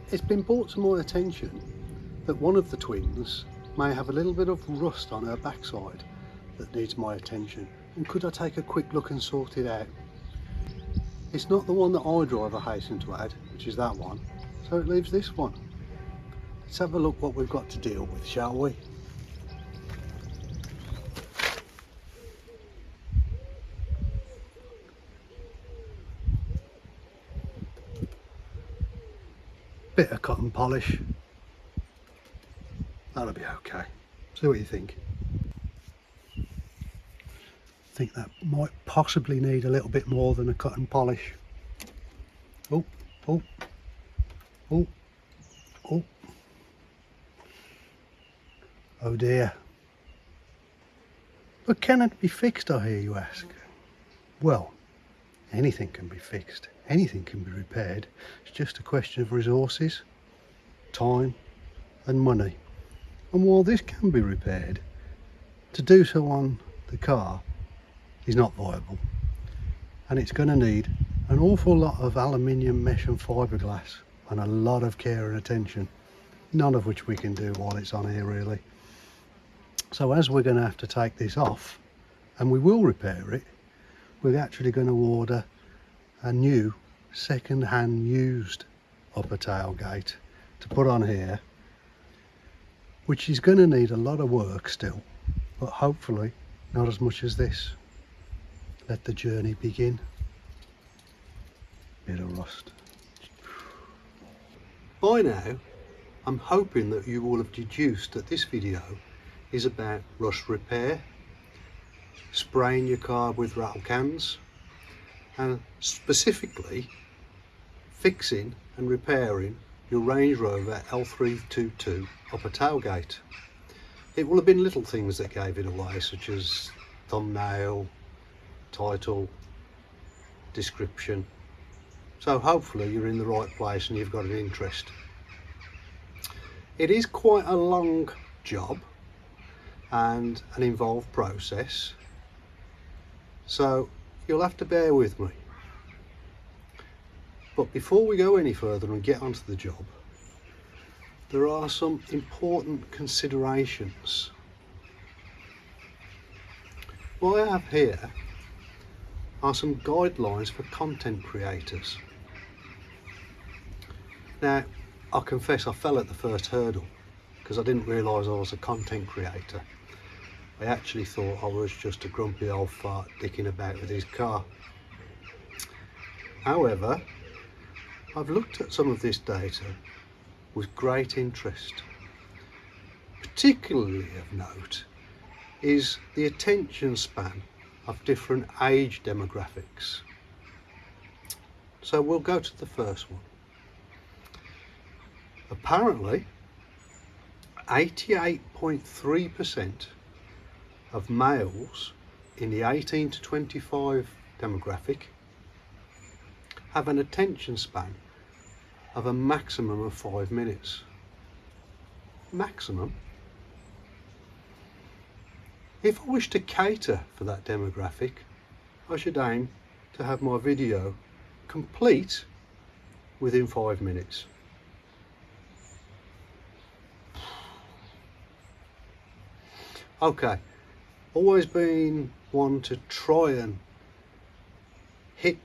It's been brought to my attention that one of the twins may have a little bit of rust on her backside that needs my attention, and could I take a quick look and sort it out? It's not the one that I drive, I hasten to add, which is that one, so it leaves this one. Let's have a look what we've got to deal with, shall we? Bit of cotton polish, that'll be okay. See what you think. I think that might possibly need a little bit more than a cotton polish. Oh, oh, oh, oh. Oh dear. But can it be fixed, I hear you ask? Well, anything can be fixed, anything can be repaired. It's just a question of resources, time and money. And while this can be repaired, to do so on the car is not viable. And it's going to need an awful lot of aluminium mesh and fiberglass and a lot of care and attention, none of which we can do while it's on here really. So as we're going to have to take this off, and we will repair it, we're actually going to order a new second-hand used upper tailgate to put on here, which is going to need a lot of work still, but hopefully not as much as this. Let the journey begin. Bit of rust. By now, I'm hoping that you will have deduced that this video is about rust repair, spraying your car with rattle cans, and specifically fixing and repairing your Range Rover L322 upper tailgate. It will have been little things that gave it away, such as thumbnail, title, description. So hopefully you're in the right place and you've got an interest. It is quite a long job and an involved process, so you'll have to bear with me. But before we go any further and get onto the job, there are some important considerations. What I have here are some guidelines for content creators. Now, I confess I fell at the first hurdle because I didn't realise I was a content creator. I actually thought I was just a grumpy old fart dicking about with his car. However, I've looked at some of this data with great interest. Particularly of note is the attention span of different age demographics. So we'll go to the first one. Apparently, 88.3% of males in the 18 to 25 demographic have an attention span of a maximum of 5 minutes. Maximum. If I wish to cater for that demographic, I should aim to have my video complete within 5 minutes. Okay, always been one to try and hit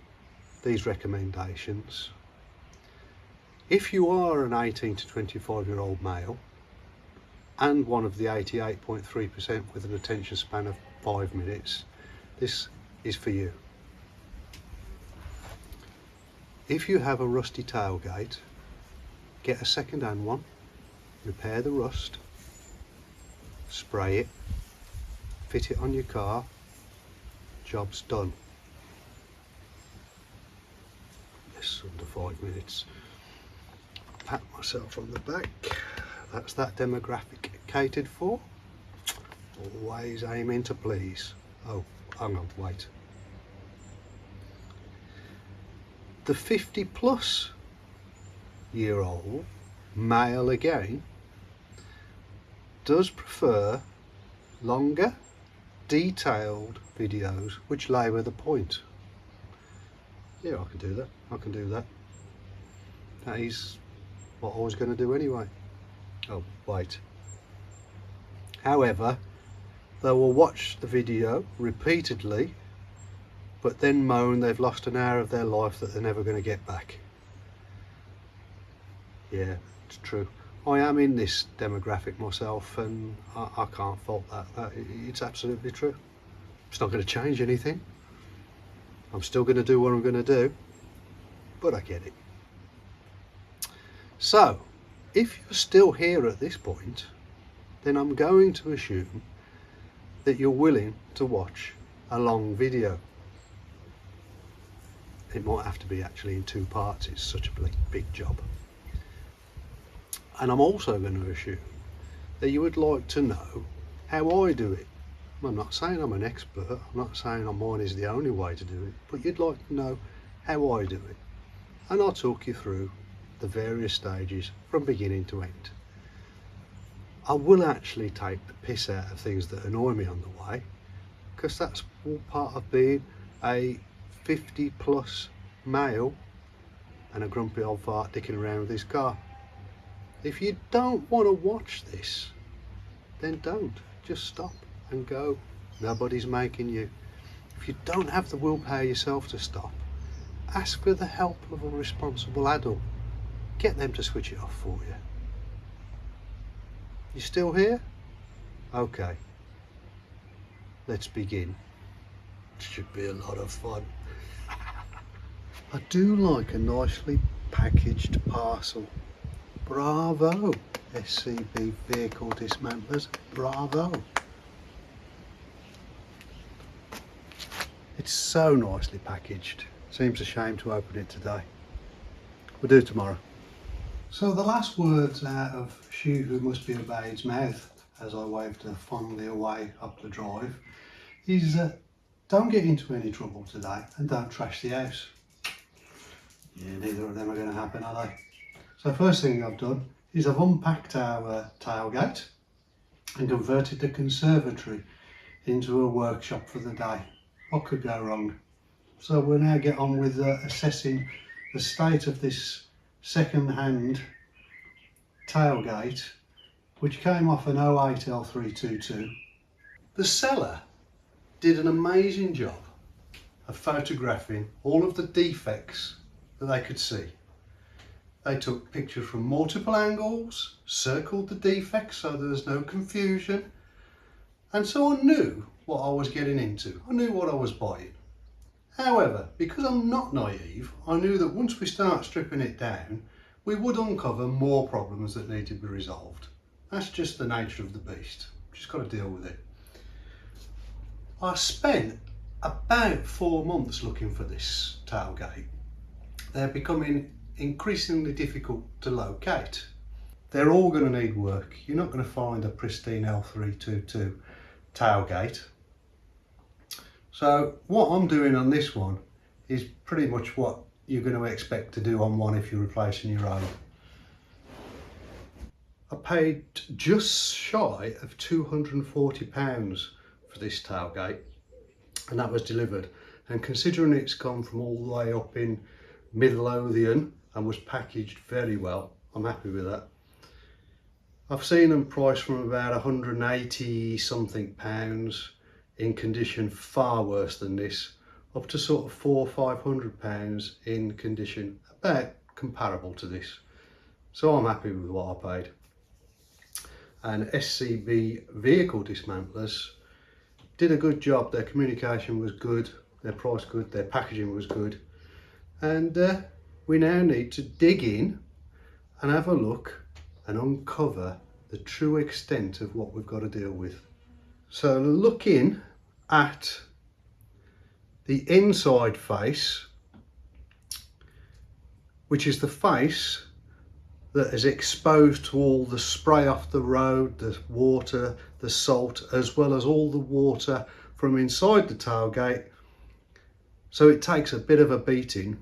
these recommendations. If you are an 18 to 25-year-old male and one of the 88.3% with an attention span of 5 minutes, this is for you. If you have a rusty tailgate, get a second-hand one, repair the rust, spray it, fit it on your car, job's done. This under 5 minutes. Pat myself on the back. That's that demographic catered for. Always aiming to please. Oh, hang on, wait. The 50+ year old male again does prefer longer, detailed videos which labour the point. Yeah, I can do that. I can do that. That is what I was going to do anyway. Oh, wait. However, they will watch the video repeatedly, but then moan they've lost an hour of their life that they're never going to get back. Yeah, it's true. I am in this demographic myself, and I can't fault that. It's absolutely true. It's not going to change anything. I'm still going to do what I'm going to do, but I get it. So, if you're still here at this point, then I'm going to assume that you're willing to watch a long video. It might have to be actually in 2 parts, it's such a big job. And I'm also going to assume that you would like to know how I do it. I'm not saying I'm an expert, I'm not saying mine is the only way to do it, but you'd like to know how I do it. And I'll talk you through the various stages from beginning to end. I will actually take the piss out of things that annoy me on the way, because that's all part of being a 50+ male and a grumpy old fart dicking around with his car. If you don't want to watch this, then don't. Just stop and go. Nobody's making you. If you don't have the willpower yourself to stop, ask for the help of a responsible adult. Get them to switch it off for you. You still here? Okay. Let's begin. It should be a lot of fun. I do like a nicely packaged parcel. Bravo, SCB vehicle dismantlers, bravo. It's so nicely packaged. Seems a shame to open it today. We'll do it tomorrow. So the last words out of Shoot Who Must Be Obeyed's mouth, as I waved her fondly away up the drive, is don't get into any trouble today and don't trash the house. Yeah, neither of them are going to happen, are they? So first thing I've done is I've unpacked our tailgate and converted the conservatory into a workshop for the day. What could go wrong? So we'll now get on with assessing the state of this second-hand tailgate, which came off an 08 L322. The seller did an amazing job of photographing all of the defects that they could see. They took pictures from multiple angles, circled the defects so there was no confusion, and so I knew what I was getting into. I knew what I was buying. However, because I'm not naive, I knew that once we start stripping it down, we would uncover more problems that need to be resolved. That's just the nature of the beast. Just got to deal with it. I spent about 4 months looking for this tailgate. They're becoming increasingly difficult to locate. They're all going to need work. You're not going to find a pristine L322 tailgate. So what I'm doing on this one is pretty much what you're going to expect to do on one if you're replacing your own. I paid just shy of £240 for this tailgate, and that was delivered. And considering it's gone from all the way up in Midlothian and was packaged very well, I'm happy with that. I've seen them priced from about 180 something pounds in condition far worse than this, up to sort of £400 or £500 in condition about comparable to this. So I'm happy with what I paid. And SCB vehicle dismantlers did a good job. Their communication was good, their price good, their packaging was good. And we now need to dig in and have a look and uncover the true extent of what we've got to deal with. So looking at the inside face, which is the face that is exposed to all the spray off the road, the water, the salt, as well as all the water from inside the tailgate. So it takes a bit of a beating.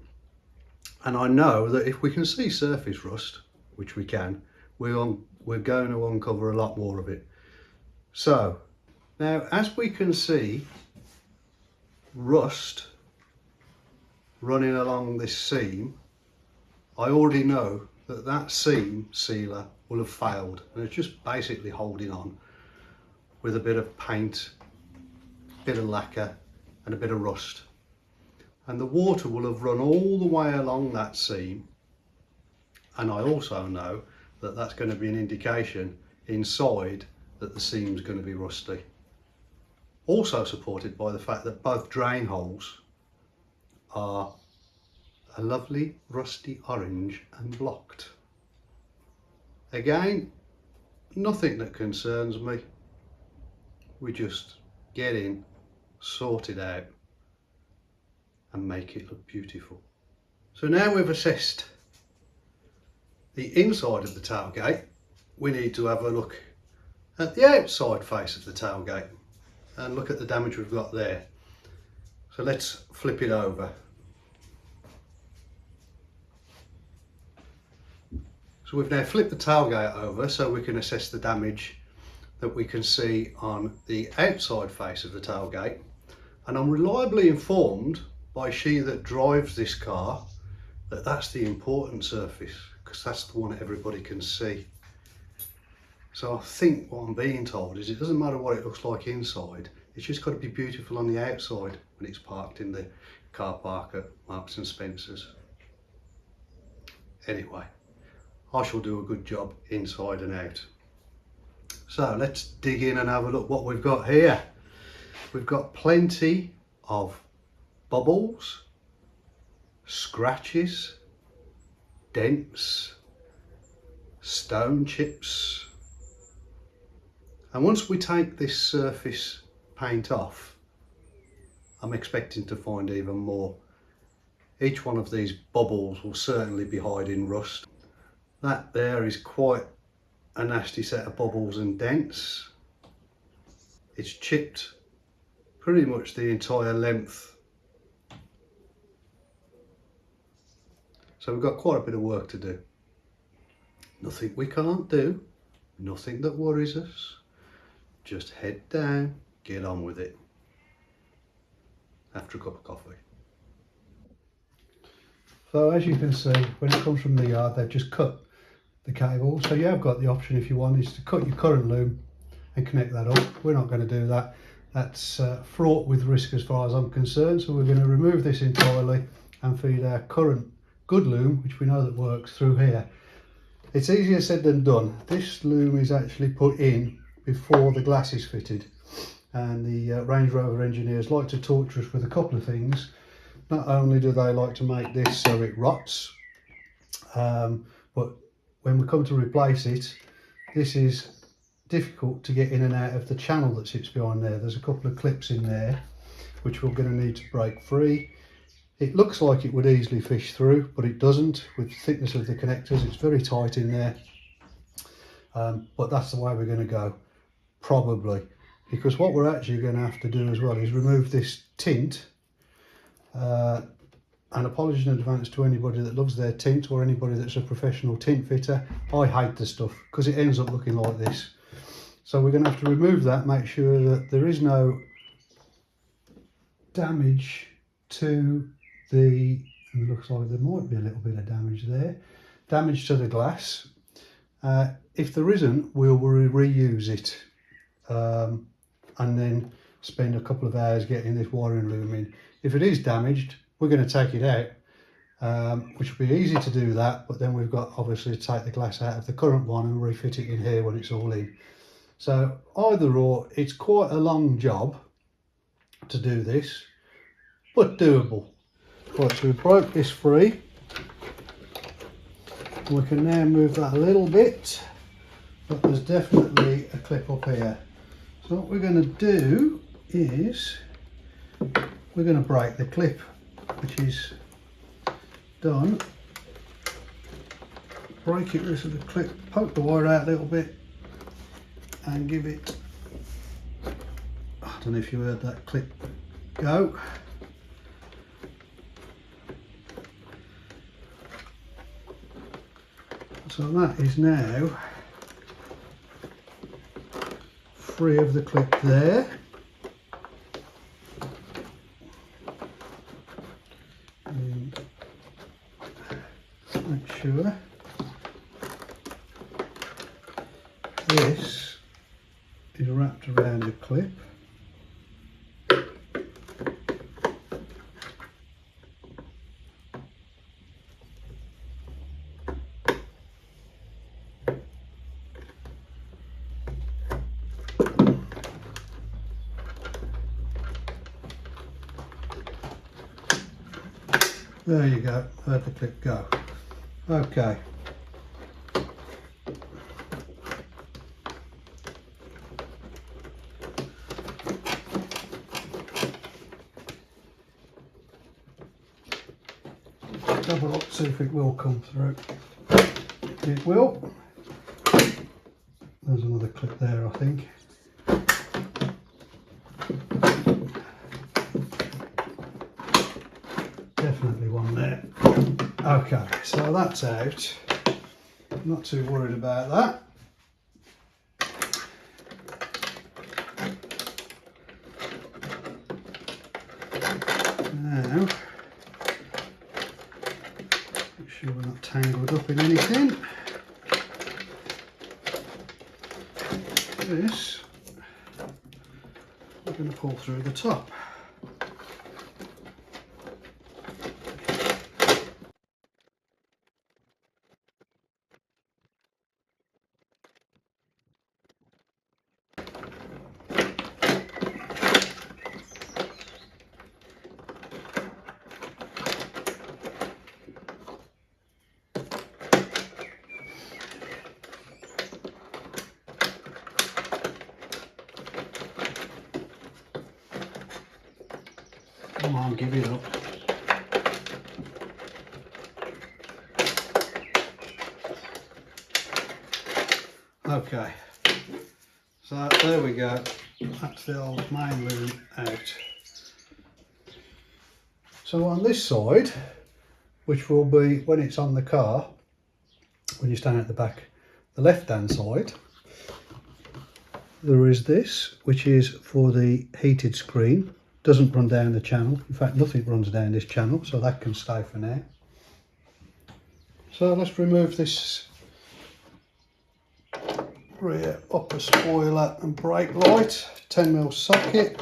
And I know that if we can see surface rust, which we can, we're going to uncover a lot more of it. So now, as we can see, rust running along this seam, I already know that that seam sealer will have failed, and it's just basically holding on with a bit of paint, a bit of lacquer and a bit of rust. And the water will have run all the way along that seam, and I also know that that's going to be an indication inside that the seam's going to be rusty. Also supported by the fact that both drain holes are a lovely rusty orange and blocked. Again, nothing that concerns me. We just get in, sort it out and make it look beautiful. So now we've assessed the inside of the tailgate, we need to have a look at the outside face of the tailgate and look at the damage we've got there. So let's flip it over. So we've now flipped the tailgate over so we can assess the damage that we can see on the outside face of the tailgate, and I'm reliably informed by she that drives this car that that's the important surface, because that's the one that everybody can see. So I think what I'm being told is it doesn't matter what it looks like inside, it's just got to be beautiful on the outside when it's parked in the car park at Marks and Spencer's. Anyway, I shall do a good job inside and out. So let's dig in and have a look what we've got here. We've got plenty of bubbles, scratches, dents, stone chips, and once we take this surface paint off, I'm expecting to find even more. Each one of these bubbles will certainly be hiding rust. That there is quite a nasty set of bubbles and dents. It's chipped pretty much the entire length. So we've got quite a bit of work to do. Nothing we can't do, nothing that worries us. Just head down, get on with it. After a cup of coffee. So as you can see, when it comes from the yard, they've just cut the cable. So you have got the option, if you want, is to cut your current loom and connect that up. We're not going to do that. That's fraught with risk as far as I'm concerned. So we're going to remove this entirely and feed our current good loom, which we know that works, through here. It's easier said than done. This loom is actually put in before the glass is fitted, and the Range Rover engineers like to torture us with a couple of things. Not only do they like to make this so it rots, but when we come to replace it, this is difficult to get in and out of the channel that sits behind there. There's a couple of clips in there which we're going to need to break free. It looks like it would easily fish through, but it doesn't. With the thickness of the connectors, it's very tight in there. But that's the way we're going to go, probably, because what we're actually going to have to do as well is remove this tint. And apologies in advance to anybody that loves their tint or anybody that's a professional tint fitter. I hate the stuff because it ends up looking like this. So we're going to have to remove that, make sure that there is no damage to the, and it looks like there might be a little bit of damage there, damage to the glass. If there isn't, we'll reuse it and then spend a couple of hours getting this wiring loom in. If it is damaged, we're going to take it out, which will be easy to do that, but then we've got obviously to take the glass out of the current one and refit it in here when it's all in. So either or, it's quite a long job to do this, but doable. Right, so we broke this free. We can now move that a little bit, but there's definitely a clip up here. So what we're going to do is we're going to break the clip, which is done. Break it with the clip, poke the wire out a little bit and give it, I don't know if you heard that clip go. So that is now free of the clip there. And make sure This is wrapped around a clip. There you go, let the clip go. Okay. Double up, see if it will come through. It will. There's another clip there, I think. Definitely one there. Okay, so that's out. Not too worried about that. Now, make sure we're not tangled up in anything. This, we're going to pull through the top. Come on, give it up. Okay, so there we go. That's the old main loom out. So on this side, which will be when it's on the car, when you stand at the back, the left hand side, there is this, which is for the heated screen. Doesn't run down the channel. In fact, nothing runs down this channel, so that can stay for now. So let's remove this rear upper spoiler and brake light, 10mm socket.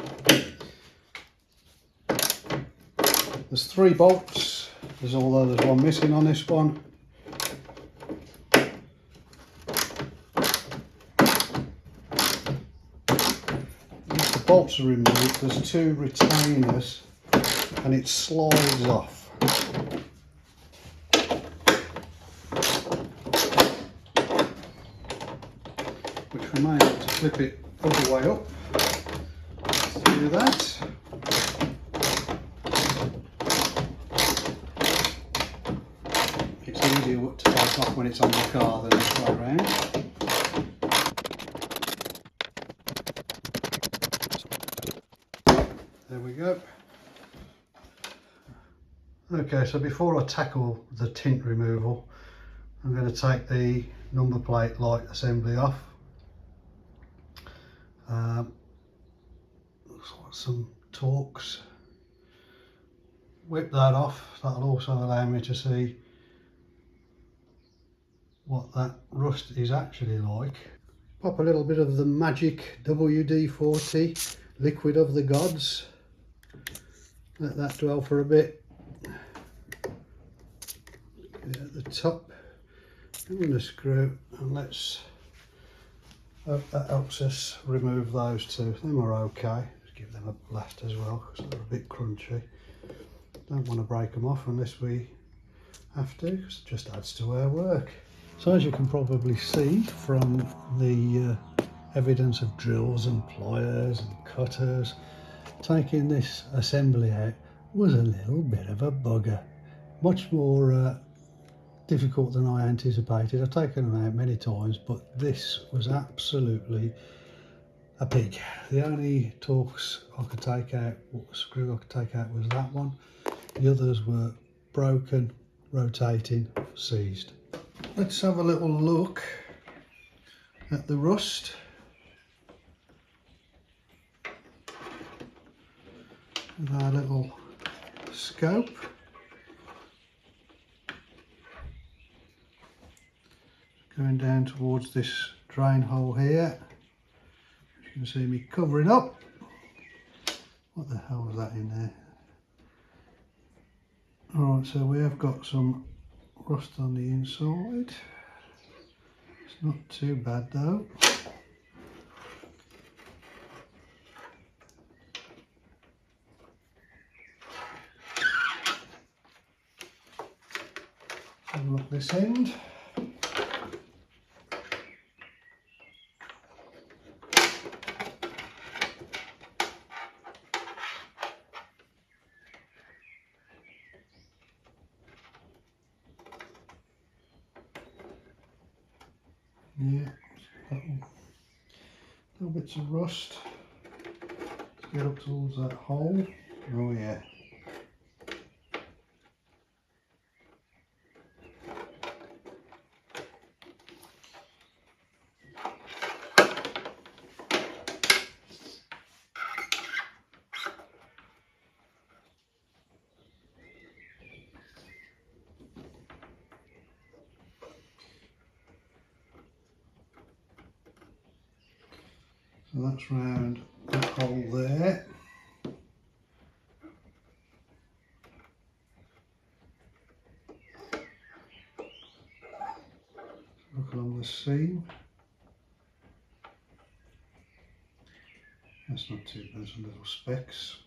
There's 3 bolts, although there's one missing on this one. Once the bolts are removed, there's 2 retainers and it slides off. Which we may have to flip it all the way up to do that. It's easier to take off when it's on the car than this way around. There we go. Okay, so before I tackle the tint removal, I'm going to take the number plate light assembly off. Looks like some Torx. Whip that off. That'll also allow me to see what that rust is actually like. Pop a little bit of the magic WD-40 liquid of the gods. Let that dwell for a bit. Get at the top. I'm going to screw and let's hope that helps us remove those 2. Them are okay. Just give them a blast as well because they're a bit crunchy. Don't want to break them off unless we have to, because it just adds to our work. So as you can probably see from the evidence of drills and pliers and cutters, taking this assembly out was a little bit of a bugger. Much more difficult than I anticipated. I've taken them out many times, but this was absolutely a pig. The only Torx I could take out, screw I could take out was that one. The others were broken, rotating, seized. Let's have a little look at the rust. With our little scope. Going down towards this drain hole here. You can see me covering up. What the hell was that in there? Alright, so we have got some rust on the inside. It's not too bad though. Have a look at this end. Yeah, little bits of rust. Let's get up towards that hole. Oh yeah. So that's round that hole there. Look along the seam. That's not too bad, some little specks.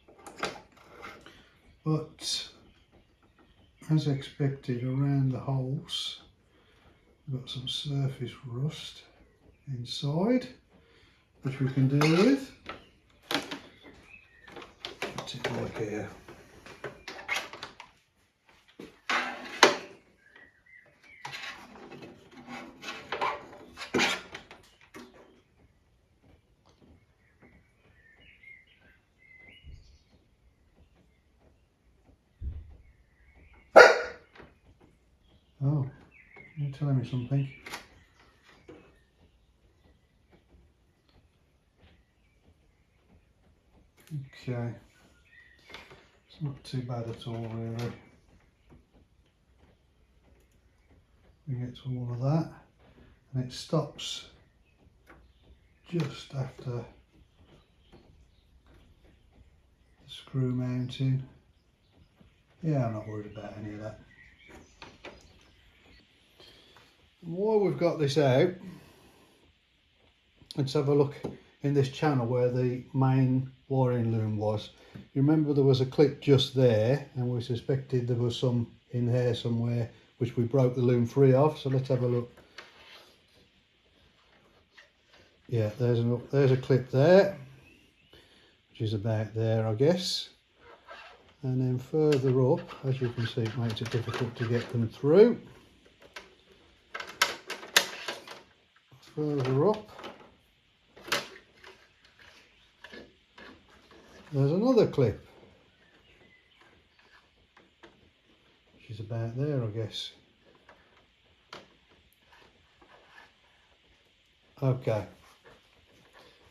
But as expected, around the holes, we've got some surface rust inside, which we can deal with. What's it like here? Oh, you're telling me something. Okay, it's not too bad at all really. We get to all of that and it stops just after the screw mounting. Yeah, I'm not worried about any of that. And while we've got this out, let's have a look in this channel where the main wiring loom was. You remember there was a clip just there and we suspected there was some in here somewhere which we broke the loom free of, so let's have a look. Yeah, there's a clip there, which is about there I guess. And then further up, as you can see, it makes it difficult to get them through. Further up, there's another clip, which is about there I guess. Okay,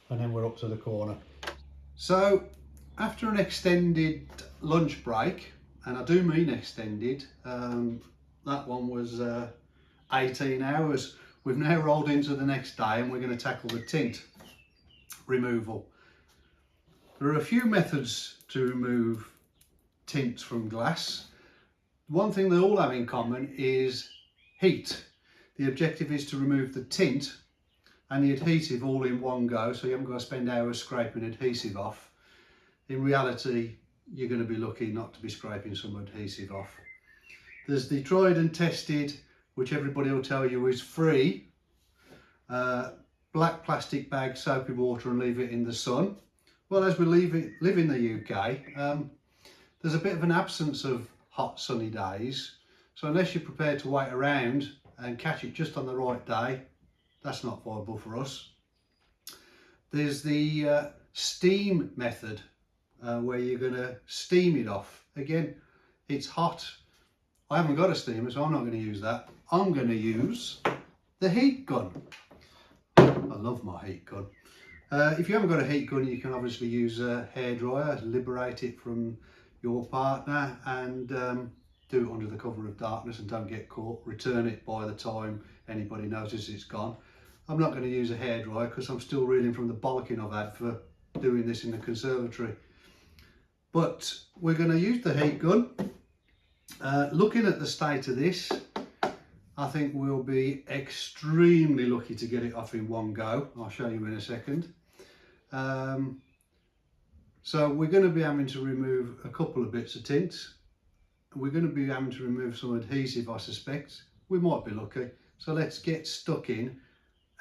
and then we're up to the corner. So after an extended lunch break, and I do mean extended, that one was 18 hours, we've now rolled into the next day and we're going to tackle the tint removal. There are a few methods to remove tints from glass. One thing they all have in common is heat. The objective is to remove the tint and the adhesive all in one go, so you haven't got to spend hours scraping adhesive off. In reality, you're going to be lucky not to be scraping some adhesive off. There's the tried and tested, which everybody will tell you is free, black plastic bag, soapy water and leave it in the sun. Well, as we live in the UK, there's a bit of an absence of hot sunny days, so unless you're prepared to wait around and catch it just on the right day, that's not viable for us. There's the steam method, where you're going to steam it off. Again, it's hot. I haven't got a steamer, so I'm not going to use that. I'm going to use the heat gun. I love my heat gun. If you haven't got a heat gun, you can obviously use a hairdryer, liberate it from your partner and do it under the cover of darkness and don't get caught. Return it by the time anybody notices it's gone. I'm not going to use a hairdryer because I'm still reeling from the bollocking I've had for doing this in the conservatory. But we're going to use the heat gun. Looking at the state of this, I think we'll be extremely lucky to get it off in one go. I'll show you in a second. So we're going to be having to remove a couple of bits of tint. We're going to be having to remove some adhesive, I suspect. We might be lucky. So let's get stuck in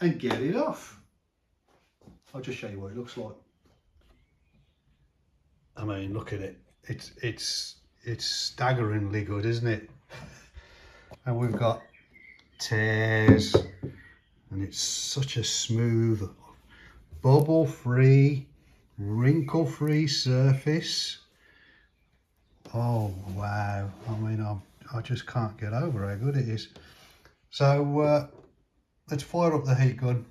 and get it off. I'll just show you what it looks like. I mean, look at it. It's staggeringly good, isn't it? And we've got tears, and it's such a smooth, bubble-free, wrinkle-free surface. Oh wow! I mean, I just can't get over how good it is. So let's fire up the heat gun,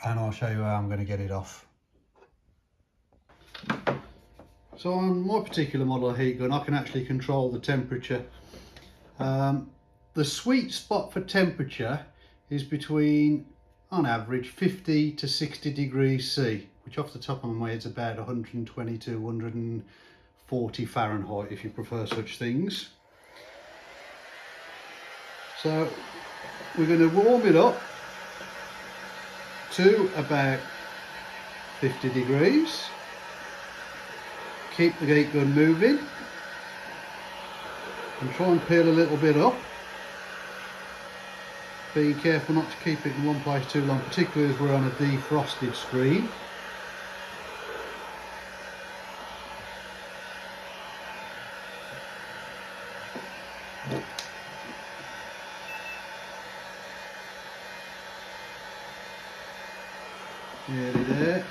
and I'll show you how I'm going to get it off. So on my particular model of heat gun, I can actually control the temperature. The sweet spot for temperature is between, on average, 50 to 60 degrees C, which off the top of my head is about 120 to 140 Fahrenheit if you prefer such things. So we're going to warm it up to about 50 degrees. Keep the heat gun moving and try and peel a little bit up. Being careful not to keep it in one place too long, particularly as we're on a defrosted screen. Nearly there.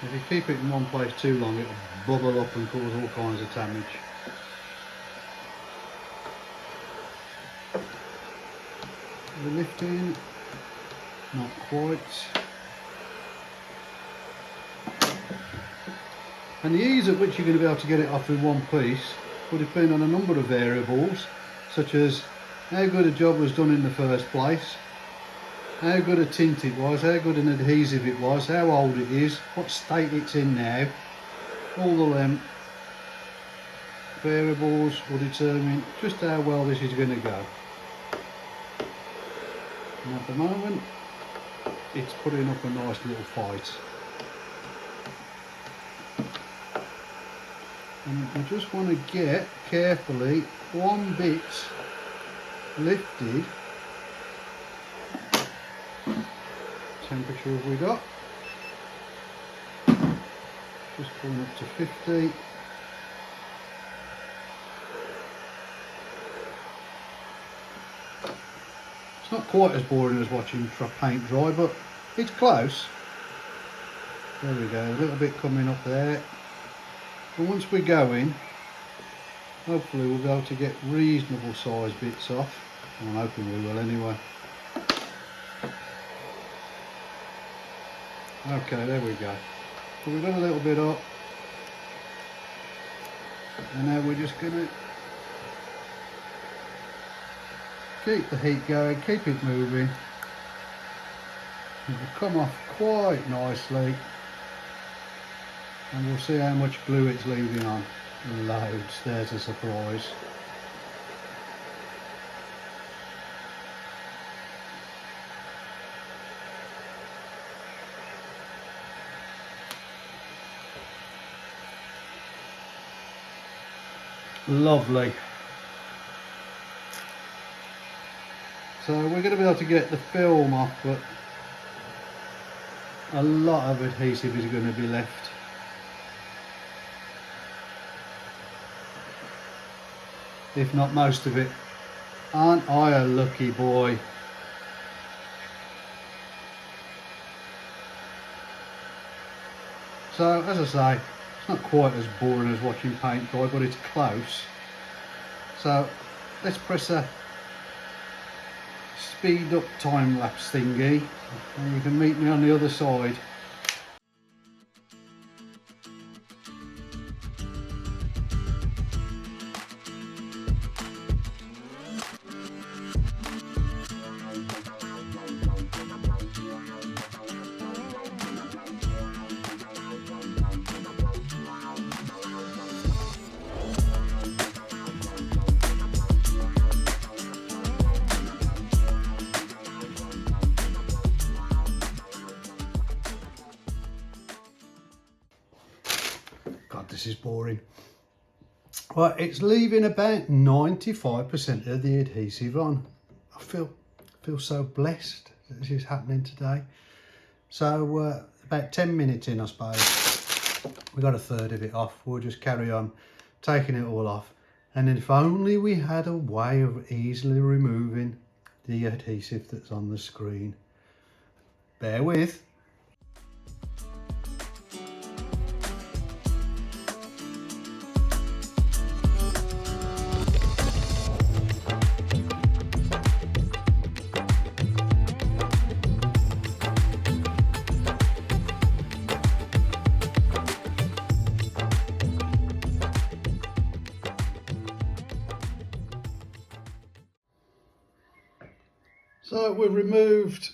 If you keep it in one place too long, it'll bubble up and cause all kinds of damage. The lifting, not quite. And the ease at which you're going to be able to get it off in one piece will depend on a number of variables, such as how good a job was done in the first place, how good a tint it was, how good an adhesive it was, how old it is, what state it's in now. All the variables will determine just how well this is going to go. And at the moment, it's putting up a nice little fight. And I just want to get carefully one bit lifted. Temperature have we got? Just going up to 50. It's not quite as boring as watching paint dry, but it's close. There we go, a little bit coming up there. And once we're going, hopefully we'll be able to get reasonable size bits off. I'm hoping we will anyway. Okay, there we go. So we've got a little bit up, and now we're just going to keep the heat going, keep it moving. It will come off quite nicely, and we'll see how much glue it's leaving on. Loads, there's a surprise. Lovely. So we're going to be able to get the film off, but a lot of adhesive is going to be left. If not most of it. Aren't I a lucky boy? So as I say, it's not quite as boring as watching paint dry, but it's close. So let's press a speed up time lapse thingy, and you can meet me on the other side. this is boring. Well, it's leaving about 95% of the adhesive on. I feel so blessed that this is happening today. So about 10 minutes in, I suppose, we got a third of it off. We'll just carry on taking it all off. And then if only we had a way of easily removing the adhesive that's on the screen. Bear with. So we've removed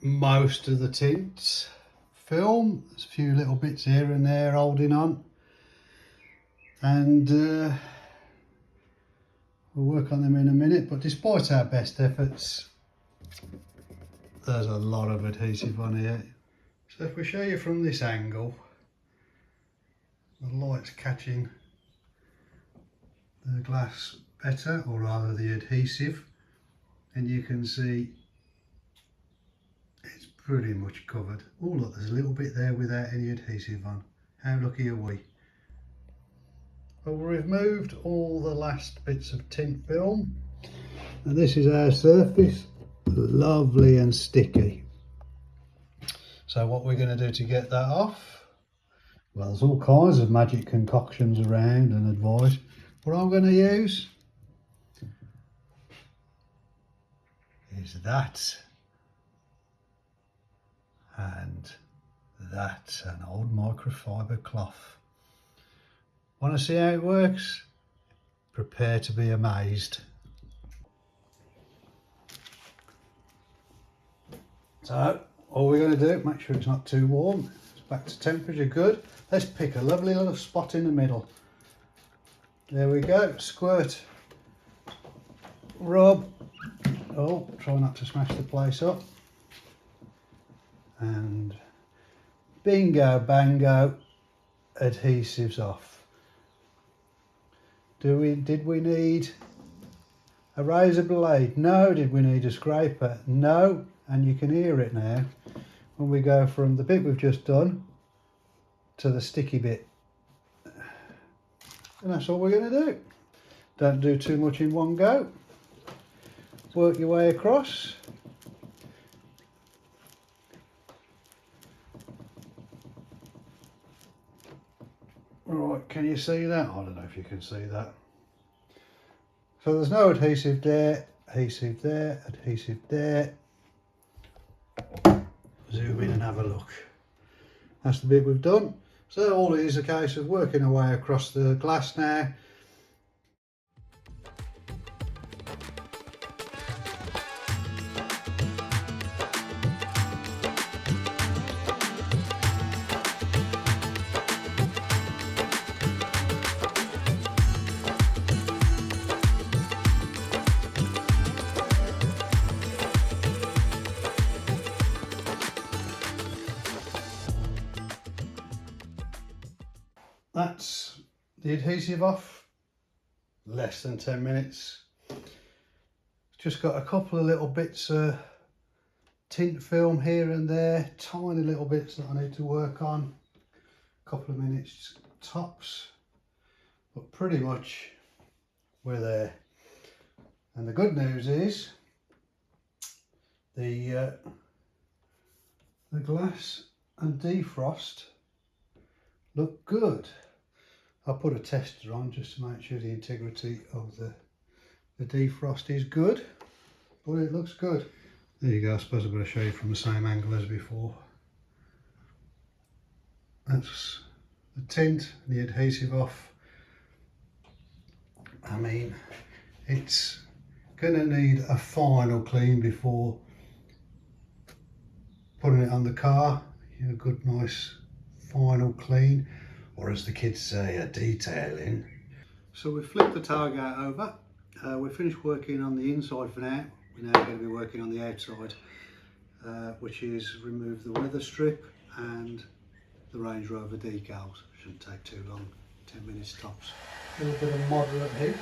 most of the tint film. There's a few little bits here and there holding on, and we'll work on them in a minute. But despite our best efforts, there's a lot of adhesive on here. So if we show you from this angle, the light's catching the glass better, or rather the adhesive, and you can see it's pretty much covered. Oh look, there's a little bit there without any adhesive on. How lucky are we? Well, we've removed all the last bits of tint film, and this is our surface, lovely and sticky. So what we're going to do to get that off, well, there's all kinds of magic concoctions around and advice. What I'm going to use is that and that, an old microfiber cloth. Want to see how it works? Prepare to be amazed. So all we're going to do, make sure it's not too warm, it's back to temperature, good. Let's pick a lovely little spot in the middle. There we go, squirt, rub. Oh, try not to smash the place up. And bingo bango, adhesives off. Did we need a razor blade? No. Did we need a scraper? No. And you can hear it now when we go from the bit we've just done to the sticky bit. And that's all we're going to do. Don't do too much in one go. Work your way across. Right, can you see that? I don't know if you can see that. So there's no adhesive there, adhesive there, adhesive there. Zoom in and have a look. That's the bit we've done. So all it is a case of working our way across the glass now. That's the adhesive off, less than 10 minutes. Just got a couple of little bits of tint film here and there, tiny little bits that I need to work on. A couple of minutes tops, but pretty much we're there. And the good news is the glass and defrost look good. I'll put a tester on just to make sure the integrity of the defrost is good, but it looks good. There you go. I suppose I better show you from the same angle as before. That's the tint and the adhesive off. I mean, it's gonna need a final clean before putting it on the car. You know, a good nice final clean, or as the kids say, a detailing. So we flipped the tailgate over. We're finished working on the inside for now. We're now going to be working on the outside, which is remove the Weatherstrip and the Range Rover decals. Shouldn't take too long. 10 minutes tops. A little bit of moderate heat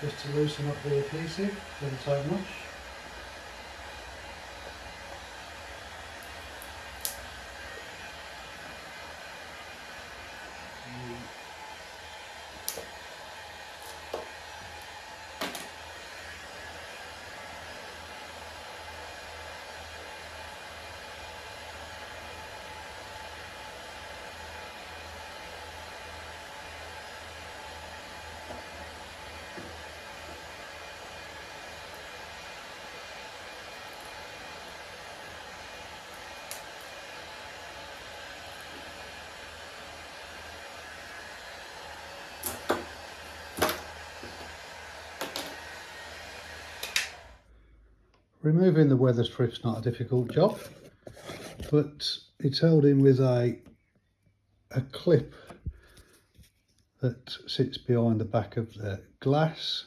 just to loosen up the adhesive, doesn't take much. Removing the weather strip's not a difficult job, but it's held in with a clip that sits behind the back of the glass.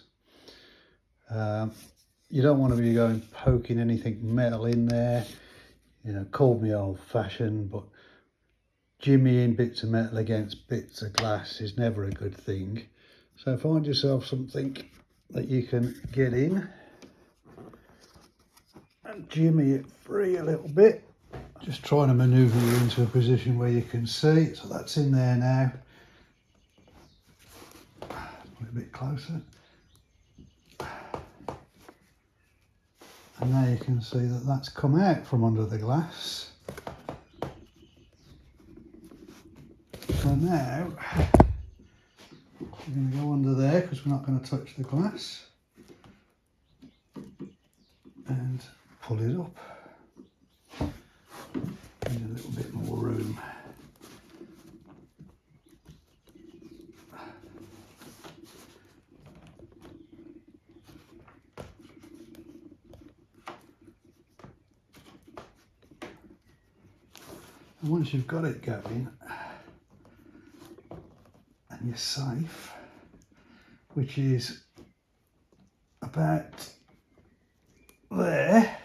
You don't want to be going poking anything metal in there. You know, call me old fashioned, but jimmying bits of metal against bits of glass is never a good thing. So find yourself something that you can get in and jimmy it free a little bit. Just trying to manoeuvre you into a position where you can see. So that's in there now. Put it a bit closer. And now you can see that that's come out from under the glass. So now we're going to go under there because we're not going to touch the glass and pull it up. Need a little bit more room. And once you've got it going and you're safe, which is about there,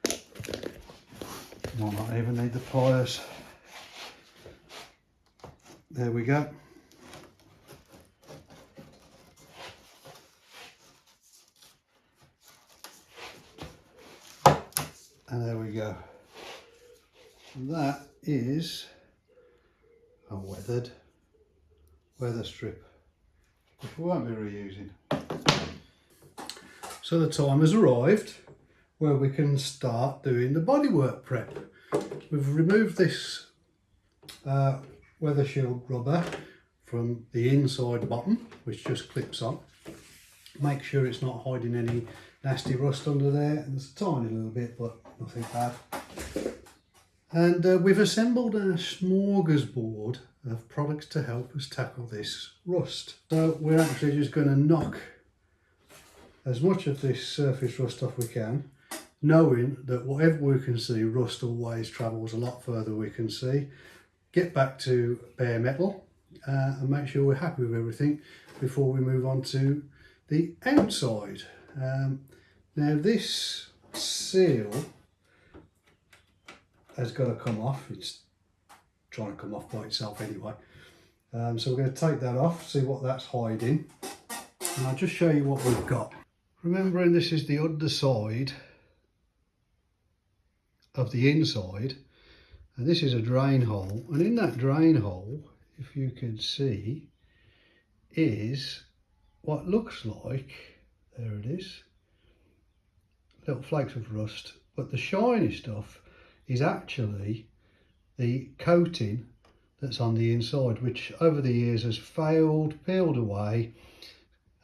you might not even need the pliers. There we go. And there we go. And that is a weathered weather strip, which we won't be reusing. So the time has arrived where we can start doing the bodywork prep. We've removed this weather shield rubber from the inside bottom, which just clips on. Make sure it's not hiding any nasty rust under there. There's a tiny little bit, but nothing bad. And we've assembled a smorgasbord of products to help us tackle this rust. So we're actually just going to knock as much of this surface rust off we can, knowing that whatever we can see, rust always travels a lot further we can see. Get back to bare metal and make sure we're happy with everything before we move on to the outside. Now this seal has got to come off. It's trying to come off by itself anyway. So we're going to take that off, see what that's hiding, and I'll just show you what we've got. Remembering this is the underside of the inside, and this is a drain hole, and in that drain hole, if you can see, is what looks like, there it is, little flakes of rust, but the shiny stuff is actually the coating that's on the inside, which over the years has failed, peeled away,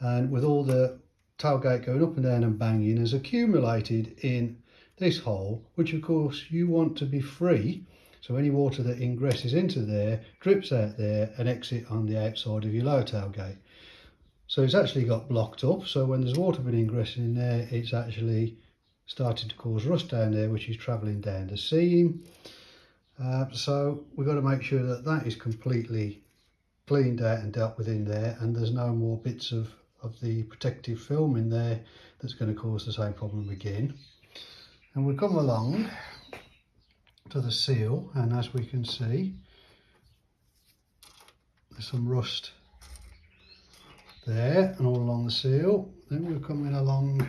and with all the tailgate going up and down and banging, has accumulated in this hole, which of course you want to be free, so any water that ingresses into there drips out there and exit on the outside of your lower tailgate. So it's actually got blocked up, so when there's water been ingressing in there, it's actually starting to cause rust down there, which is travelling down the seam. So we've got to make sure that that is completely cleaned out and dealt with in there, and there's no more bits of the protective film in there that's going to cause the same problem again. And we come along to the seal, and as we can see, there's some rust there and all along the seal. Then we're coming along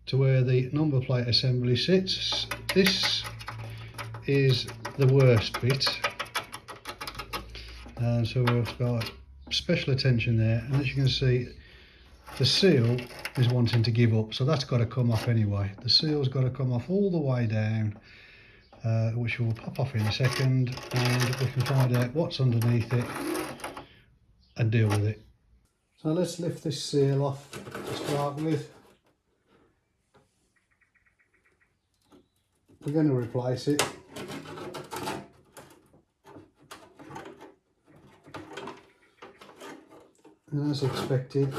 to where the number plate assembly sits. This is the worst bit, and so we've got special attention there, and as you can see the seal is wanting to give up, so that's got to come off anyway. The seal's got to come off all the way down, which will pop off in a second, and we can find out what's underneath it and deal with it. So let's lift this seal off to start with. We're going to replace it. And as expected,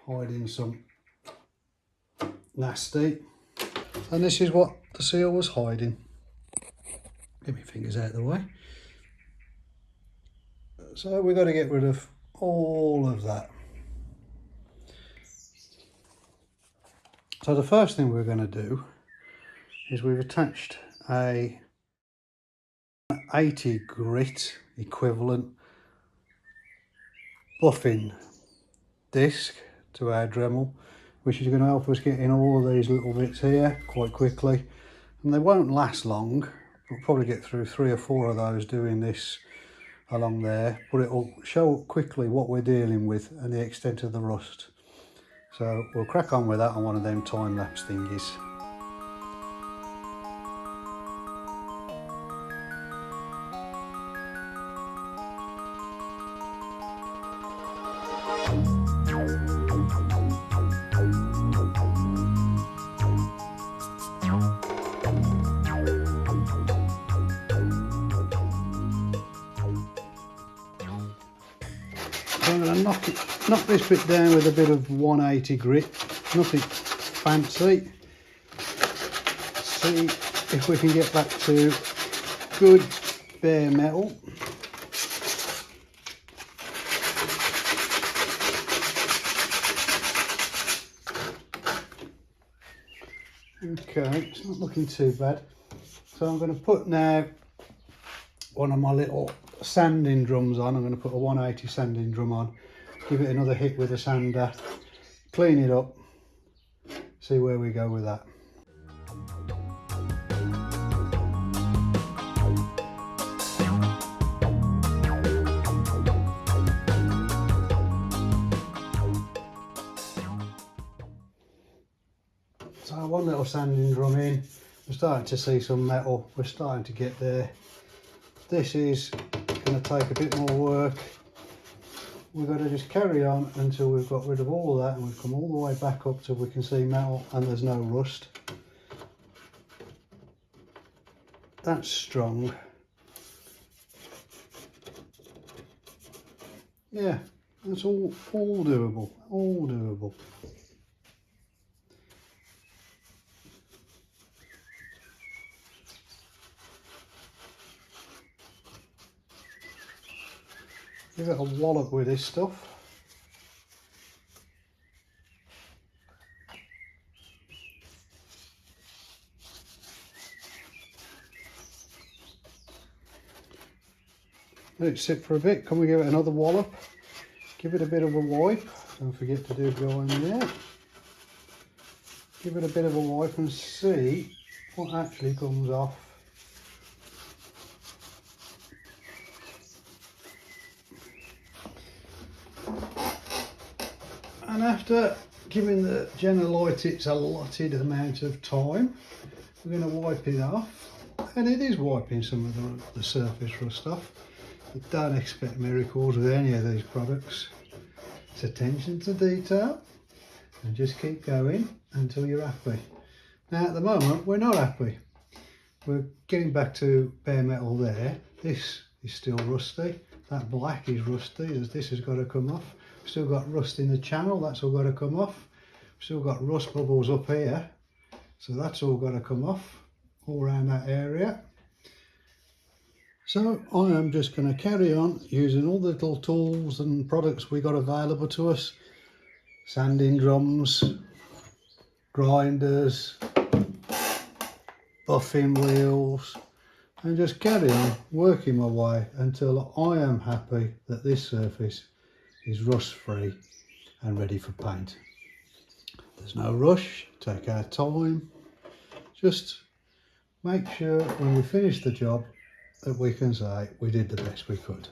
hiding some nasty. And this is what the seal was hiding. Get my fingers out of the way. So we've got to get rid of all of that. So the first thing we're going to do is we've attached a 80 grit equivalent buffing disc to our Dremel, which is going to help us get in all of these little bits here quite quickly, and they won't last long. We'll probably get through 3 or 4 of those doing this along there, but it will show quickly what we're dealing with and the extent of the rust. So we'll crack on with that on one of them time-lapse thingies. So I'm going to knock this bit down with a bit of 180 grit, nothing fancy. See if we can get back to good bare metal. Okay, it's not looking too bad. So I'm going to put now one of my little sanding drums on. I'm going to put a 180 sanding drum on, give it another hit with a sander, clean it up, see where we go with that. So one little sanding drum in, we're starting to see some metal, we're starting to get there. This is going to take a bit more work. We've got to just carry on until we've got rid of all of that, and we've come all the way back up till we can see metal and there's no rust. That's strong. Yeah, that's all doable, all doable. Give it a wallop with this stuff. Let it sit for a bit. Can we give it another wallop? Give it a bit of a wipe. Don't forget to do go in there. Give it a bit of a wipe and see what actually comes off. And after giving the Jenolite its allotted amount of time, we're going to wipe it off. And it is wiping some of the surface rust off. But don't expect miracles with any of these products. It's attention to detail and just keep going until you're happy. Now at the moment we're not happy. We're getting back to bare metal there. This is still rusty. That black is rusty, as this has got to come off. We've still got rust in the channel, that's all got to come off. We've still got rust bubbles up here, so that's all got to come off, all around that area. So I am just going to carry on using all the little tools and products we got available to us. Sanding drums, grinders, buffing wheels, and just carry on working my way until I am happy that this surface is rust free and ready for paint. There's no rush, take our time, just make sure when we finish the job that we can say we did the best we could.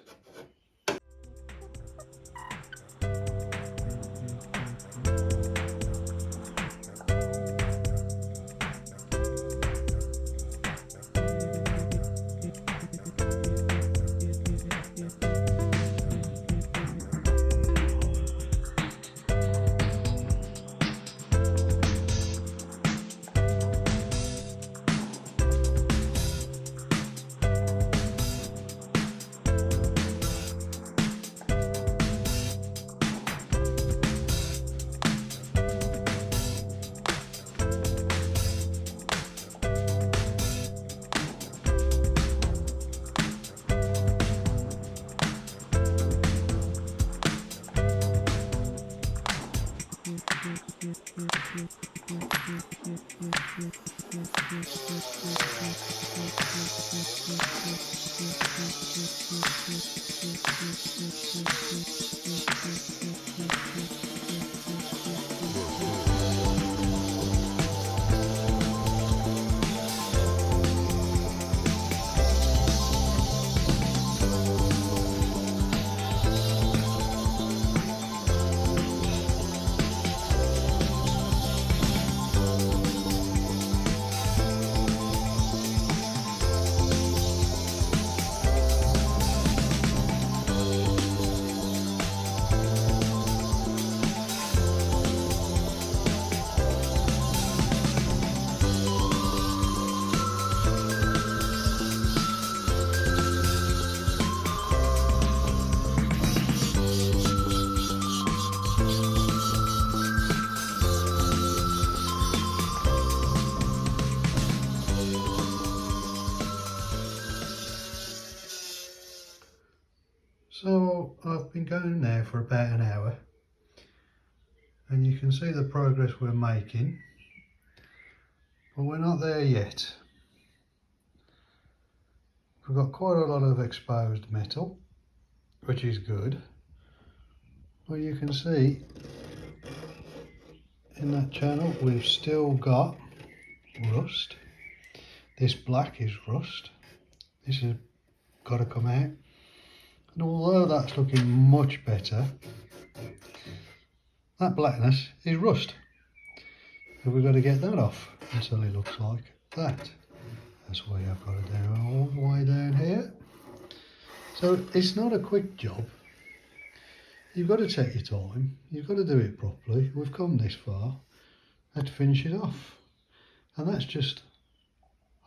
So I've been going now for about an hour, and you can see the progress we're making, but we're not there yet. We've got quite a lot of exposed metal, which is good, but you can see in that channel we've still got rust. This black is rust. This has got to come out. And although that's looking much better, that blackness is rust. So we've got to get that off until it looks like that. That's why I've got it down all the way down here. So it's not a quick job. You've got to take your time. You've got to do it properly. We've come this far. Let's finish it off. And that's just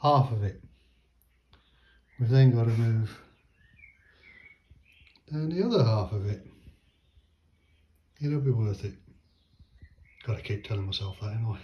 half of it. We've then got to move down the other half of it. It'll be worth it. Got to keep telling myself that, ain't I?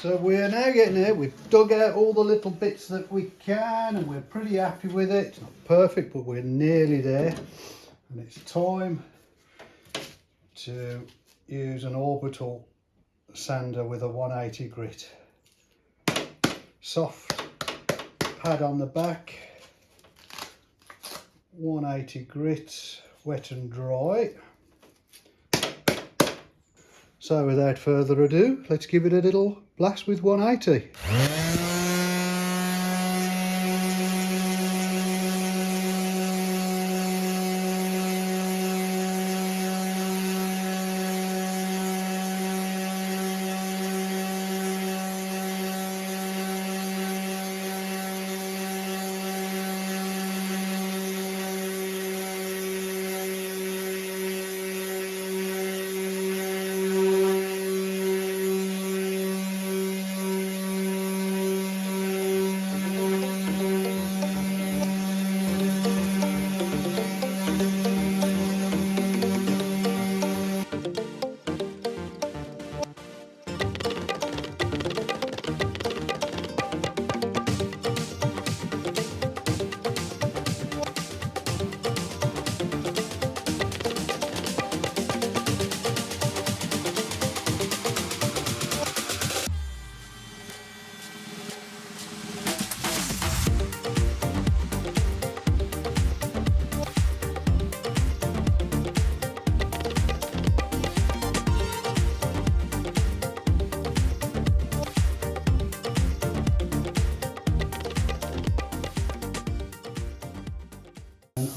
So we're now getting there. We've dug out all the little bits that we can and we're pretty happy with it. It's not perfect, but we're nearly there. And it's time to use an Orbital sander with a 180 grit. Soft pad on the back, 180 grit, wet and dry. So without further ado, let's give it a little blast with 180.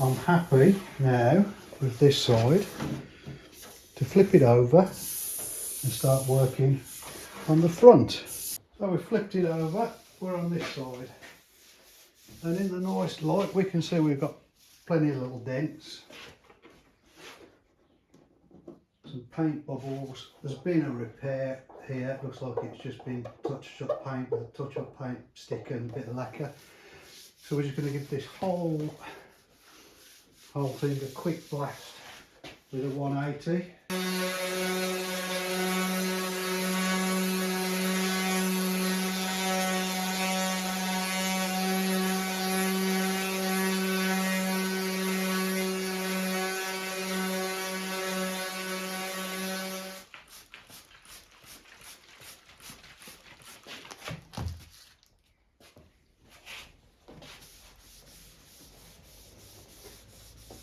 I'm happy now with this side to flip it over and start working on the front. So we flipped it over, we're on this side, and in the nice light we can see we've got plenty of little dents, some paint bubbles. There's been a repair here, it looks like it's just been touched up paint with a touch up paint stick and a bit of lacquer. So we're just going to give this whole thing a quick blast with a 180.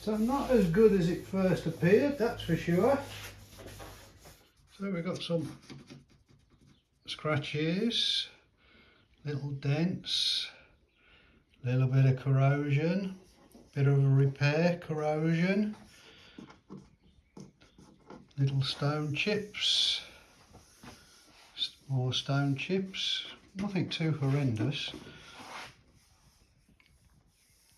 So not as good as it first appeared, that's for sure. So we've got some scratches, little dents, a little bit of corrosion, bit of a repair, corrosion, little stone chips, more stone chips, nothing too horrendous.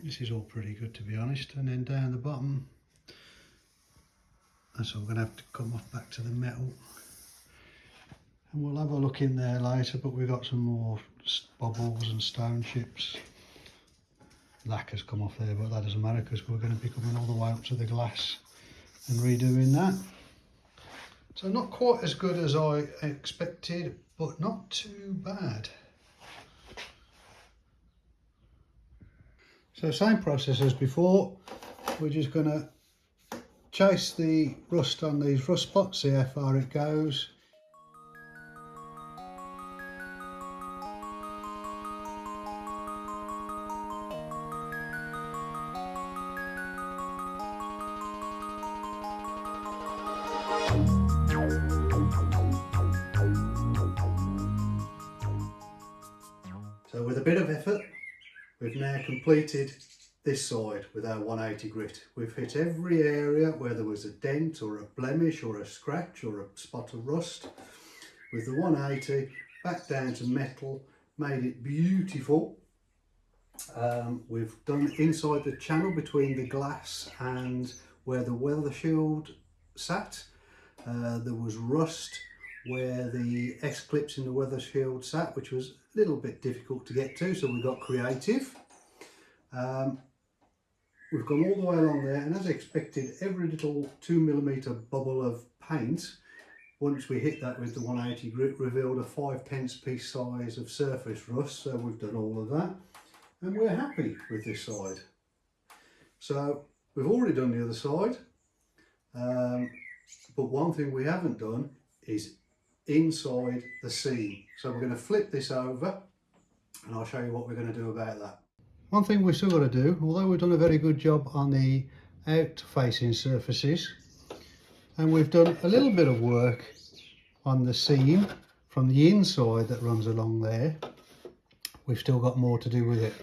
This is all pretty good, to be honest. And then down the bottom, that's all going to have to come off back to the metal. And we'll have a look in there later, but we've got some more bubbles and stone chips. Lacquer's come off there, but that doesn't matter because we're going to be coming all the way up to the glass and redoing that. So not quite as good as I expected, but not too bad. So same process as before, we're just going to chase the rust on these rust spots, see how far it goes. So with a bit of effort, we've now completed this side with our 180 grit. We've hit every area where there was a dent or a blemish or a scratch or a spot of rust. With the 180 back down to metal, made it beautiful. We've done inside the channel between the glass and where the weather shield sat. There was rust where the S-clips in the weather shield sat, which was a little bit difficult to get to, so we got creative. We've gone all the way along there, and as expected, every little 2mm bubble of paint once we hit that with the 180 grit, revealed a 5 piece size of surface rust. So we've done all of that and we're happy with this side. So we've already done the other side, but one thing we haven't done is inside the seam. So we're going to flip this over and I'll show you what we're going to do about that. One thing we've still got to do, although we've done a very good job on the out facing surfaces, and we've done a little bit of work on the seam from the inside that runs along there, we've still got more to do with it.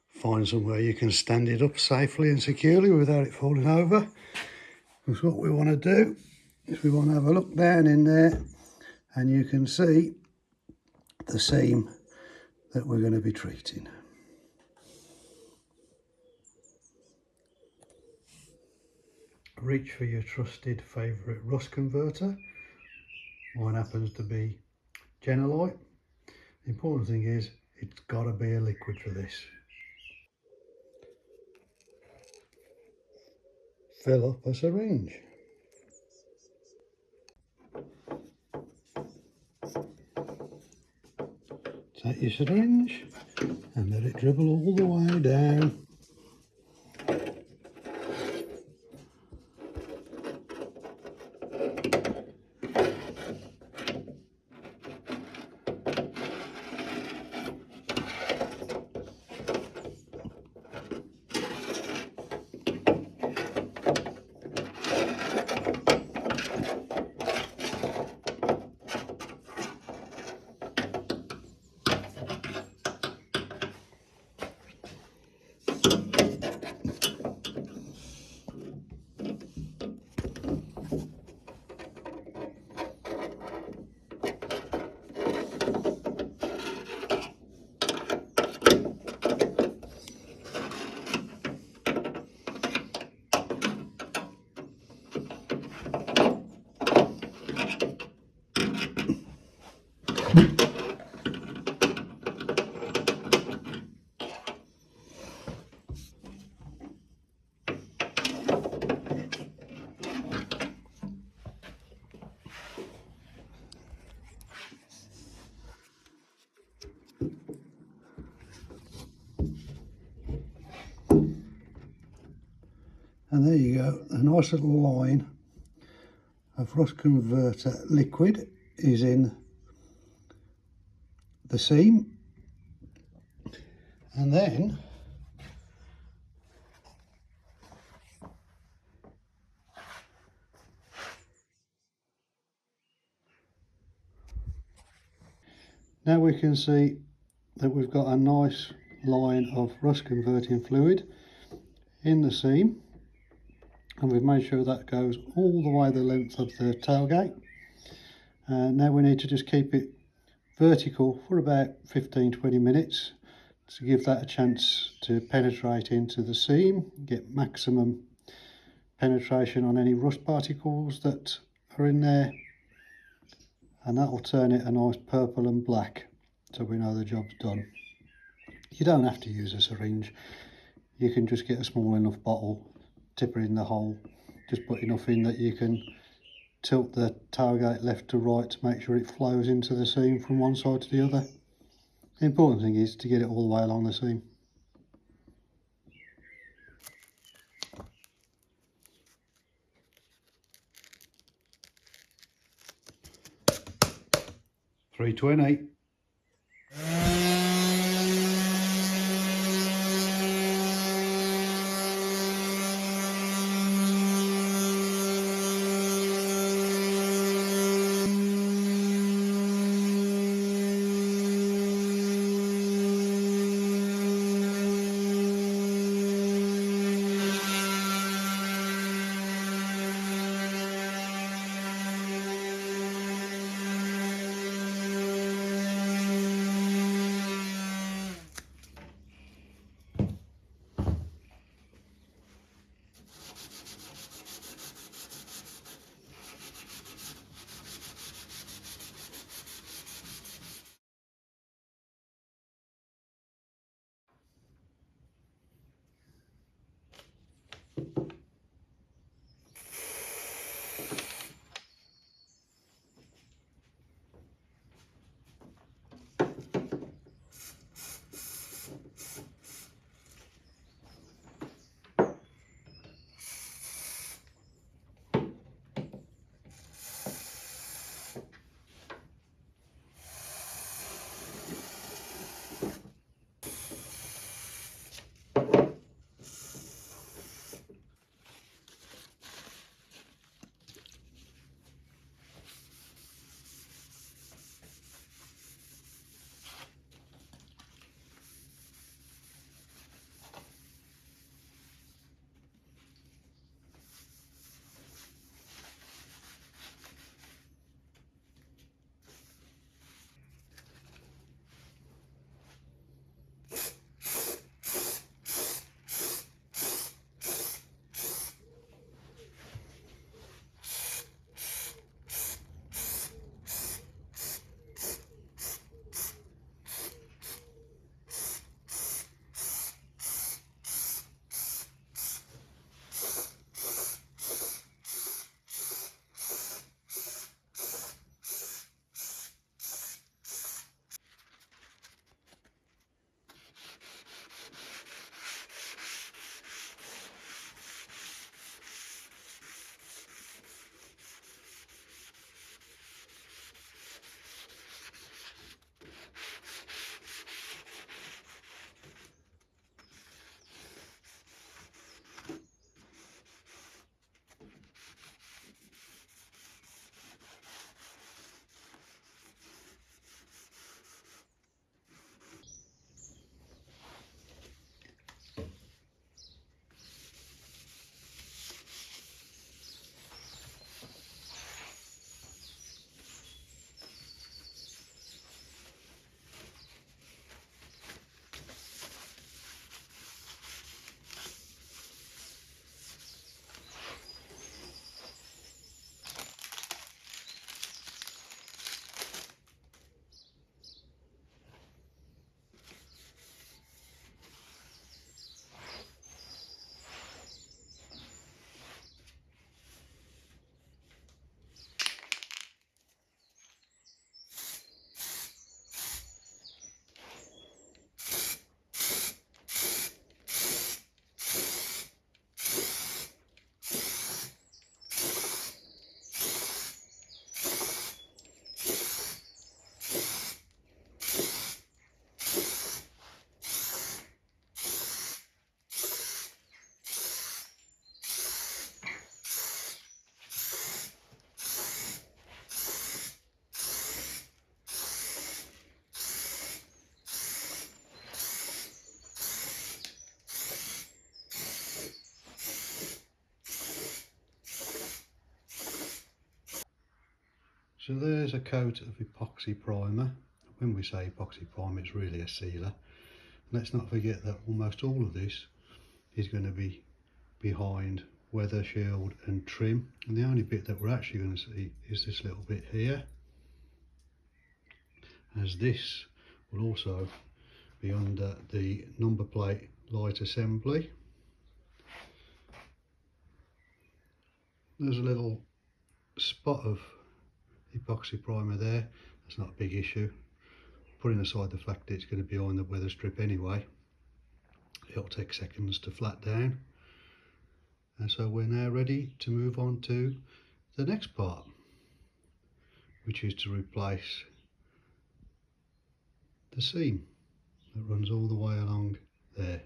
Find somewhere you can stand it up safely and securely without it falling over. Because what we want to do is we want to have a look down in there and you can see the seam that we're going to be treating. Reach for your trusted favourite rust converter. Mine happens to be Jenolite. The important thing is it's got to be a liquid for this. Fill up a syringe. Take your syringe and let it dribble all the way down. And there you go, a nice little line of rust converter liquid is in the seam. And then now we can see that we've got a nice line of rust converting fluid in the seam, and we've made sure that goes all the way the length of the tailgate. Now we need to just keep it vertical for about 15-20 minutes to give that a chance to penetrate into the seam, get maximum penetration on any rust particles that are in there, and that will turn it a nice purple and black, so we know the job's done. You don't have to use a syringe, you can just get a small enough bottle, tip it in the hole, just put enough in that you can tilt the tailgate left to right to make sure it flows into the seam from one side to the other. The important thing is to get it all the way along the seam. $3.20. So there's a coat of epoxy primer. When we say epoxy primer, it's really a sealer. Let's not forget that almost all of this is going to be behind weather shield and trim, and the only bit that we're actually going to see is this little bit here, as this will also be under the number plate light assembly. There's a little spot of epoxy primer there. That's not a big issue, putting aside the fact that it's going to be on the weather strip anyway. It'll take seconds to flat down. And so we're now ready to move on to the next part, which is to replace the seam that runs all the way along there.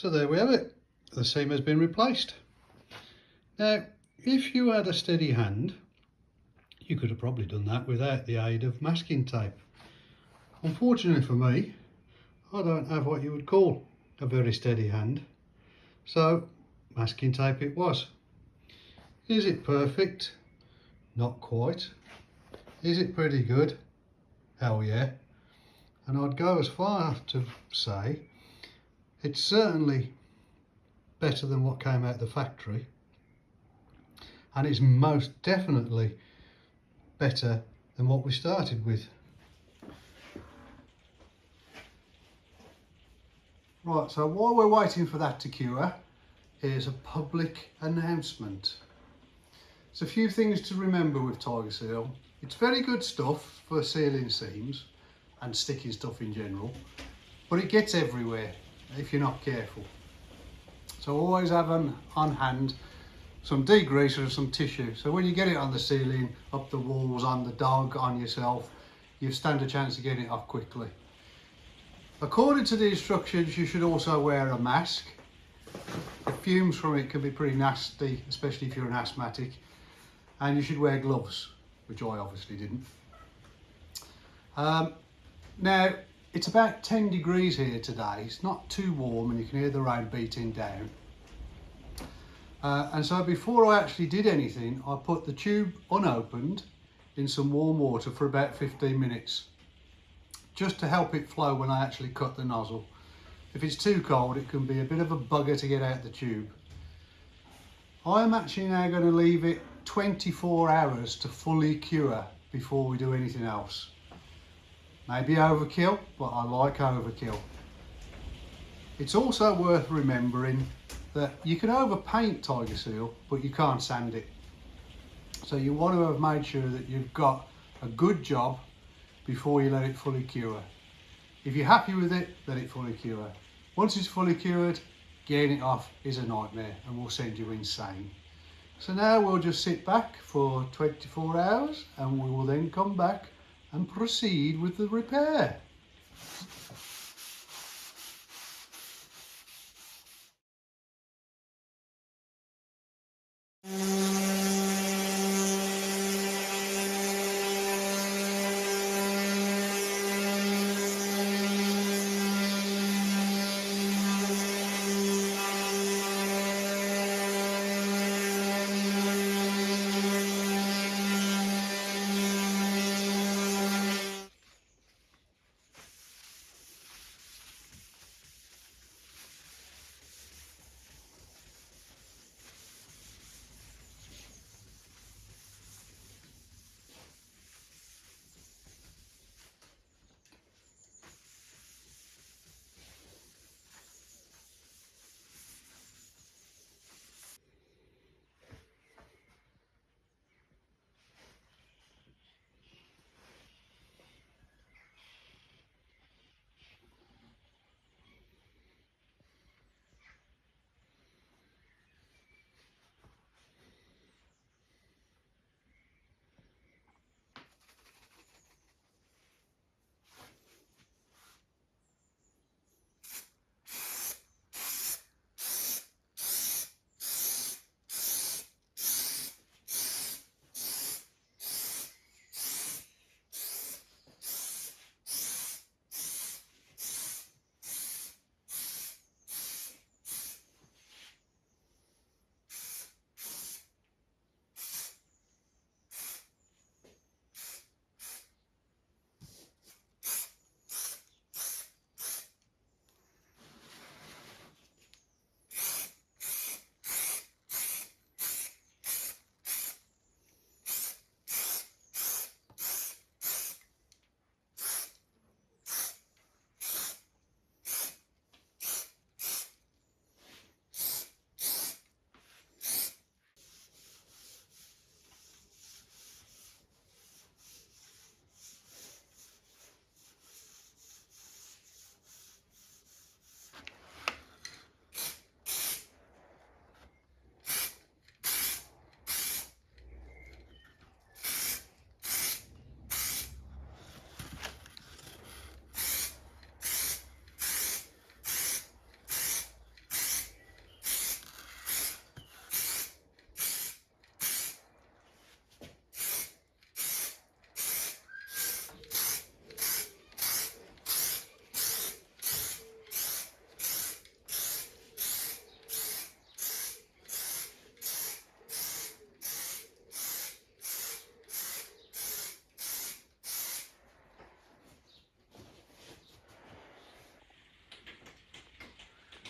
So there we have it. The seam has been replaced. Now, if you had a steady hand, you could have probably done that without the aid of masking tape. Unfortunately for me, I don't have what you would call a very steady hand. So, masking tape it was. Is it perfect? Not quite. Is it pretty good? Hell yeah. And I'd go as far to say it's certainly better than what came out of the factory, and it's most definitely better than what we started with. Right, so while we're waiting for that to cure, here's a public announcement. There's a few things to remember with Tigerseal. It's very good stuff for sealing seams and sticking stuff in general, but it gets everywhere if you're not careful. So always have on hand some degreaser and some tissue. So when you get it on the ceiling, up the walls, on the dog, on yourself, you stand a chance of getting it off quickly. According to the instructions, you should also wear a mask. The fumes from it can be pretty nasty, especially if you're an asthmatic. And you should wear gloves, which I obviously didn't. Now, it's about 10 degrees here today. It's not too warm and you can hear the rain beating down. And so before I actually did anything, I put the tube unopened in some warm water for about 15 minutes, just to help it flow when I actually cut the nozzle. If it's too cold, it can be a bit of a bugger to get out the tube. I'm actually now going to leave it 24 hours to fully cure before we do anything else. Maybe overkill, but I like overkill. It's also worth remembering that you can overpaint Tigerseal, but you can't sand it. So you want to have made sure that you've got a good job before you let it fully cure. If you're happy with it, let it fully cure. Once it's fully cured, getting it off is a nightmare and will send you insane. So now we'll just sit back for 24 hours and we will then come back and proceed with the repair.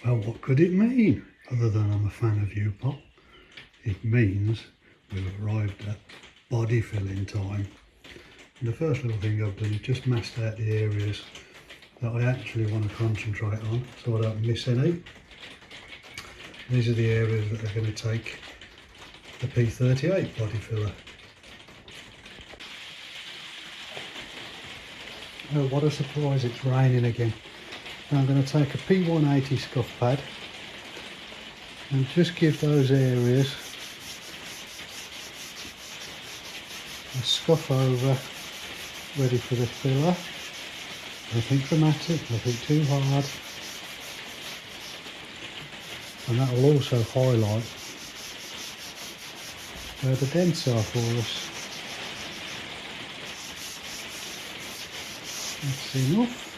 Well, what could it mean? Other than I'm a fan of UPol, it means we've arrived at body filling time. And the first little thing I've done is just masked out the areas that I actually want to concentrate on so I don't miss any. These are the areas that are going to take the P38 body filler. Oh, what a surprise, it's raining again. Now I'm going to take a P180 scuff pad and just give those areas a scuff over, ready for the filler. Nothing dramatic, nothing too hard. And that will also highlight where the dents are for us. That's enough.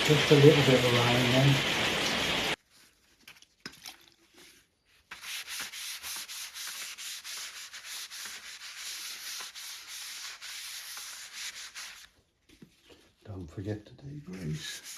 Just a little bit of rain then. Don't forget to degrease.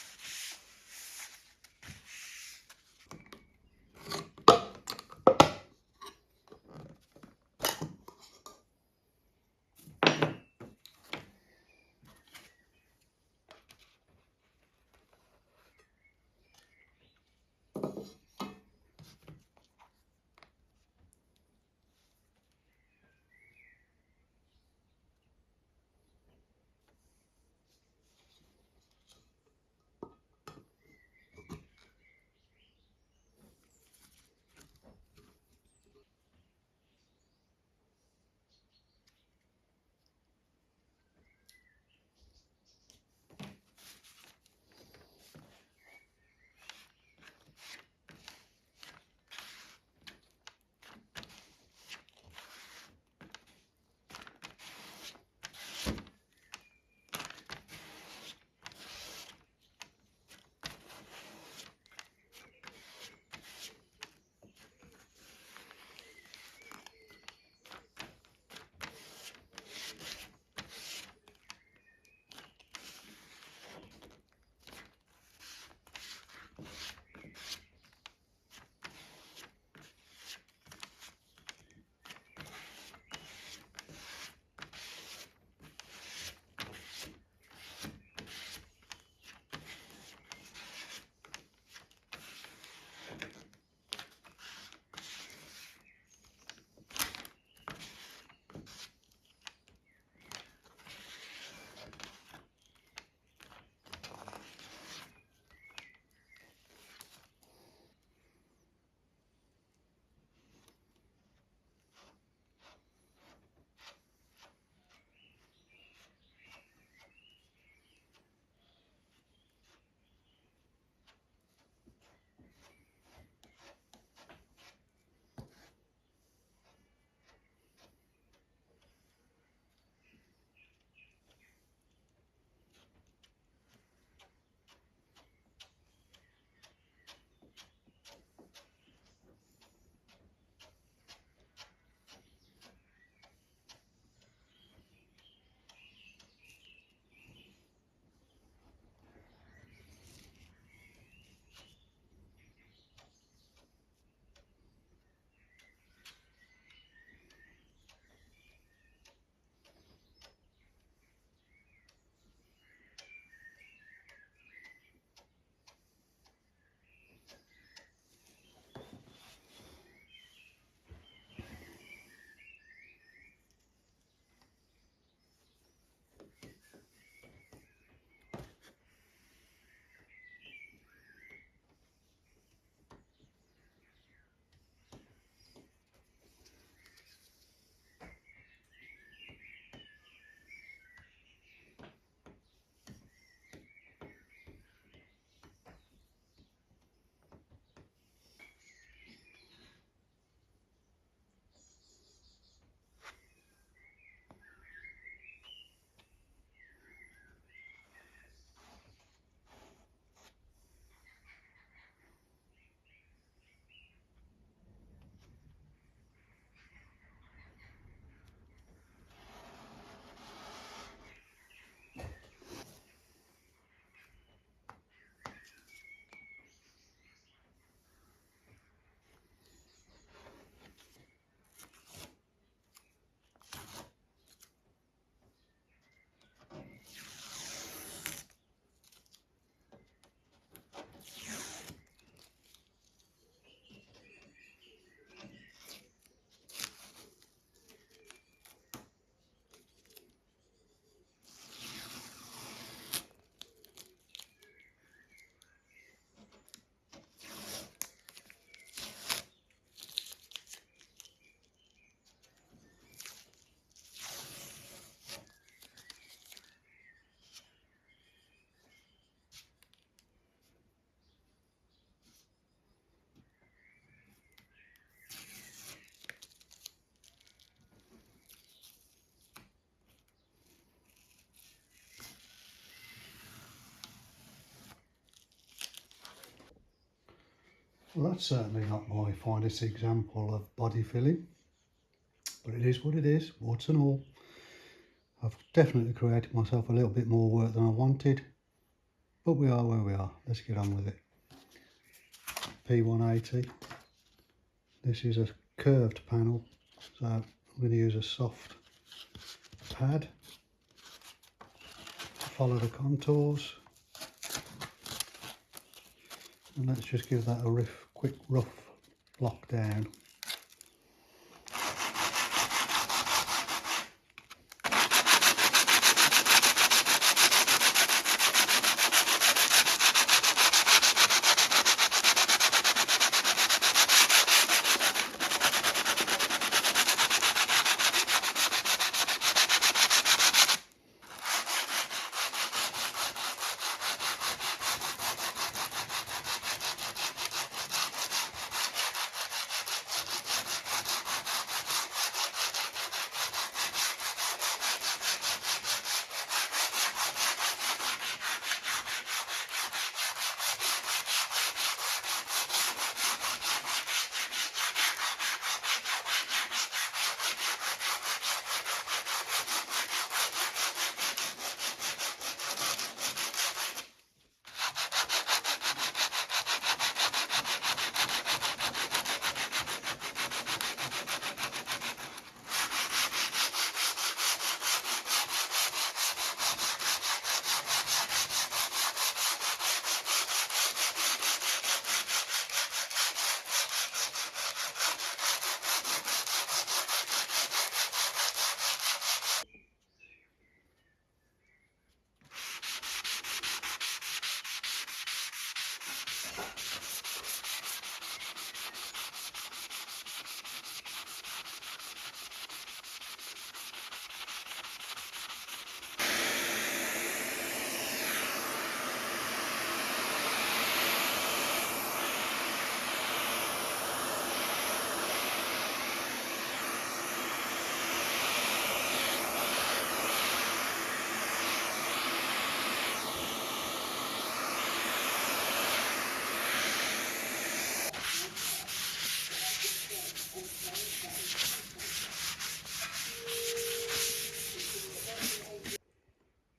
Well, that's certainly not my finest example of body filling, but it is what it is, warts and all. I've definitely created myself a little bit more work than I wanted, but we are where we are. Let's get on with it. P180. This is a curved panel, so I'm going to use a soft pad to follow the contours. And let's just give that a quick rough block down.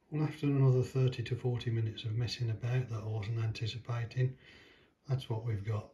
Well, after another 30 to 40 minutes of messing about that I wasn't anticipating, that's what we've got.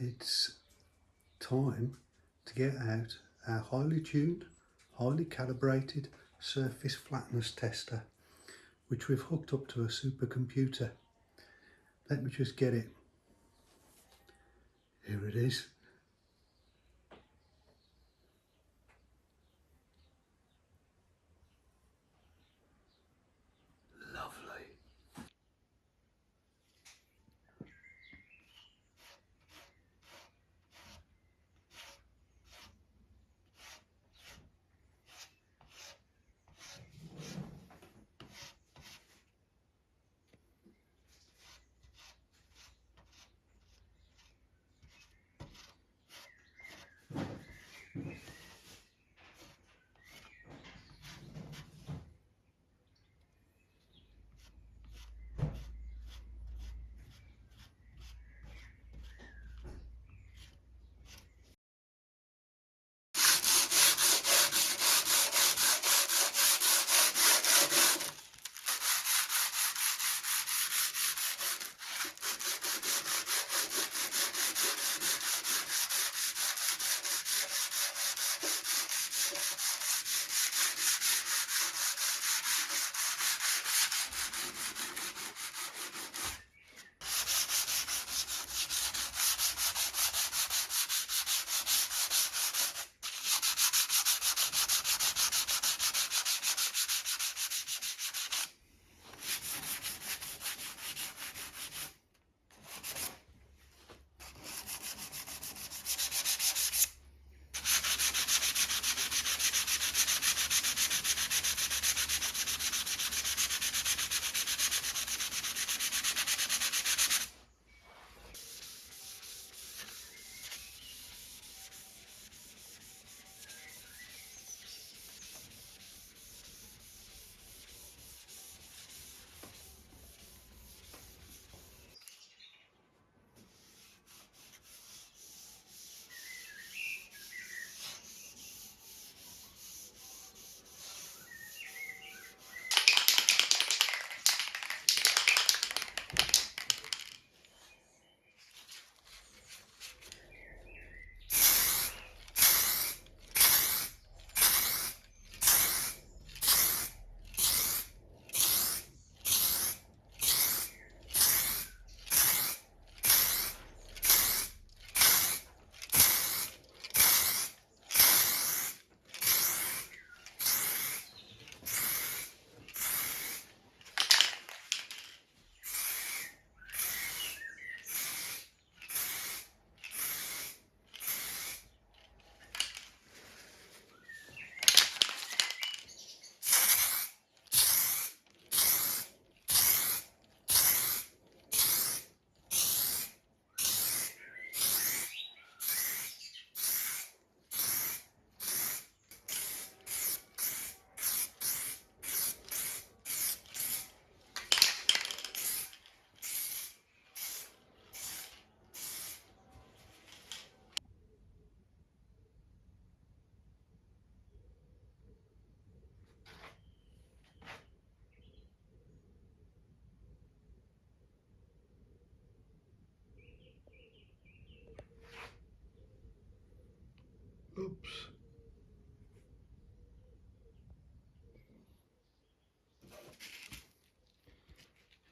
It's time to get out our highly tuned, highly calibrated surface flatness tester, which we've hooked up to a supercomputer. Let me just get it. Here it is. Lovely.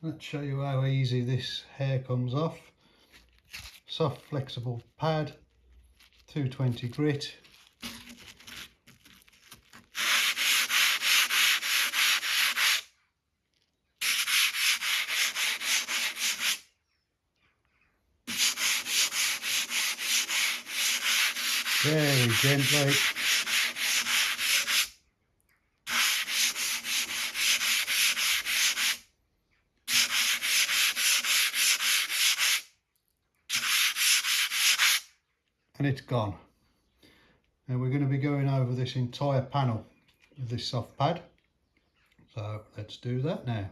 Let's show you how easy this hair comes off. Soft flexible pad, 220 grit. Very gently. And it's gone. Now we're going to be going over this entire panel with this soft pad. So let's do that now.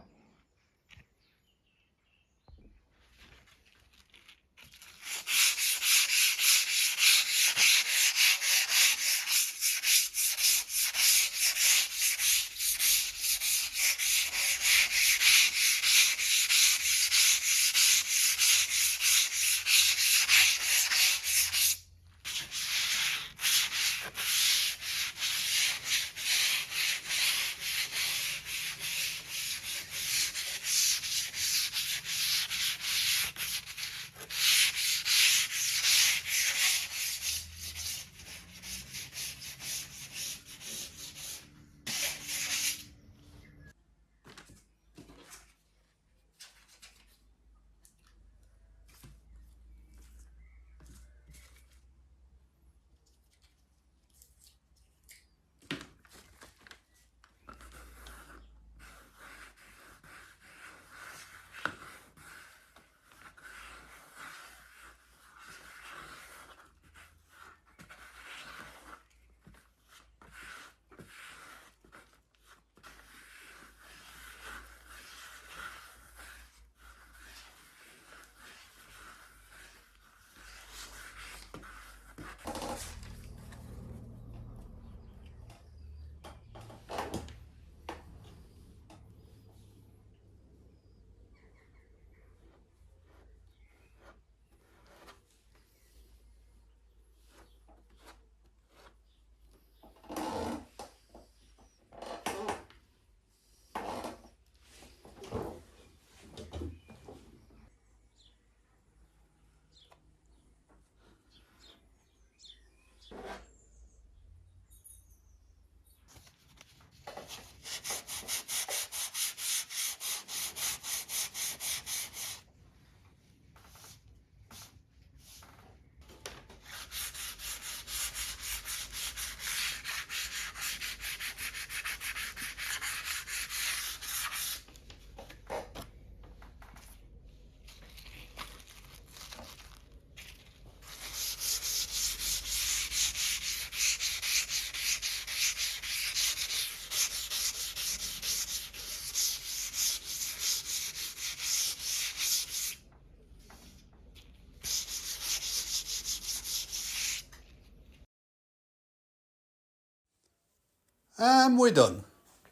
And we're done.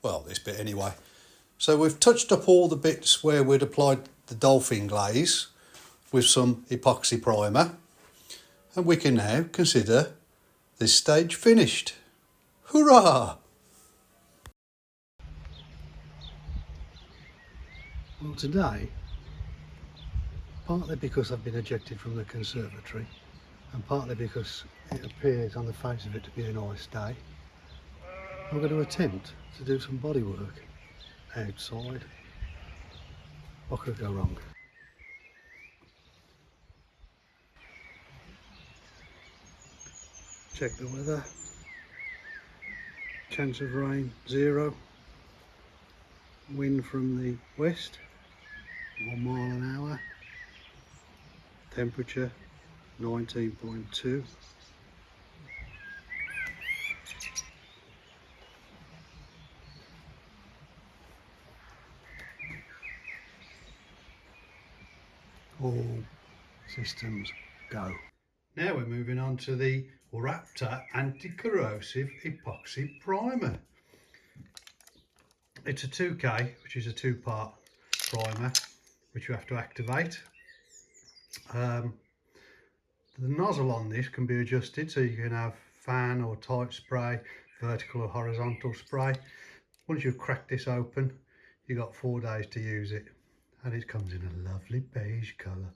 Well, this bit anyway. So we've touched up all the bits where we'd applied the Dolphin glaze with some epoxy primer. And we can now consider this stage finished. Hurrah! Well, today, partly because I've been ejected from the conservatory and partly because it appears on the face of it to be a nice day, I'm going to attempt to do some body work outside. What could go wrong? Check the weather. Chance of rain 0. Wind from the west, 1 mile an hour. Temperature 19.2. All systems go. Now we're moving on to the Raptor anti-corrosive epoxy primer. It's a 2K, which is a 2-part primer, which you have to activate. The nozzle on this can be adjusted, so you can have fan or tight spray, vertical or horizontal spray. Once you've cracked this open, you've got 4 days to use it. and it comes in a lovely beige colour.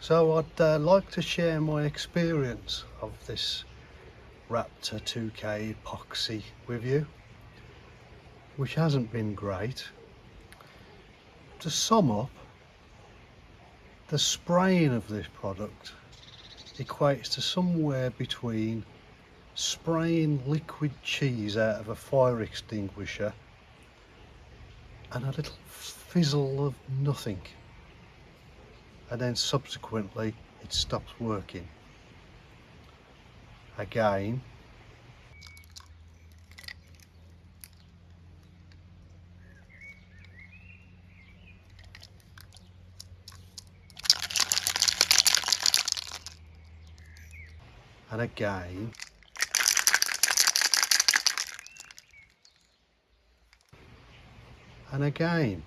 So I'd like to share my experience of this Raptor 2K epoxy with you, which hasn't been great. To sum up, the spraying of this product equates to somewhere between spraying liquid cheese out of a fire extinguisher and a little fizzle of nothing, and then subsequently it stops working. Again, and again, and again.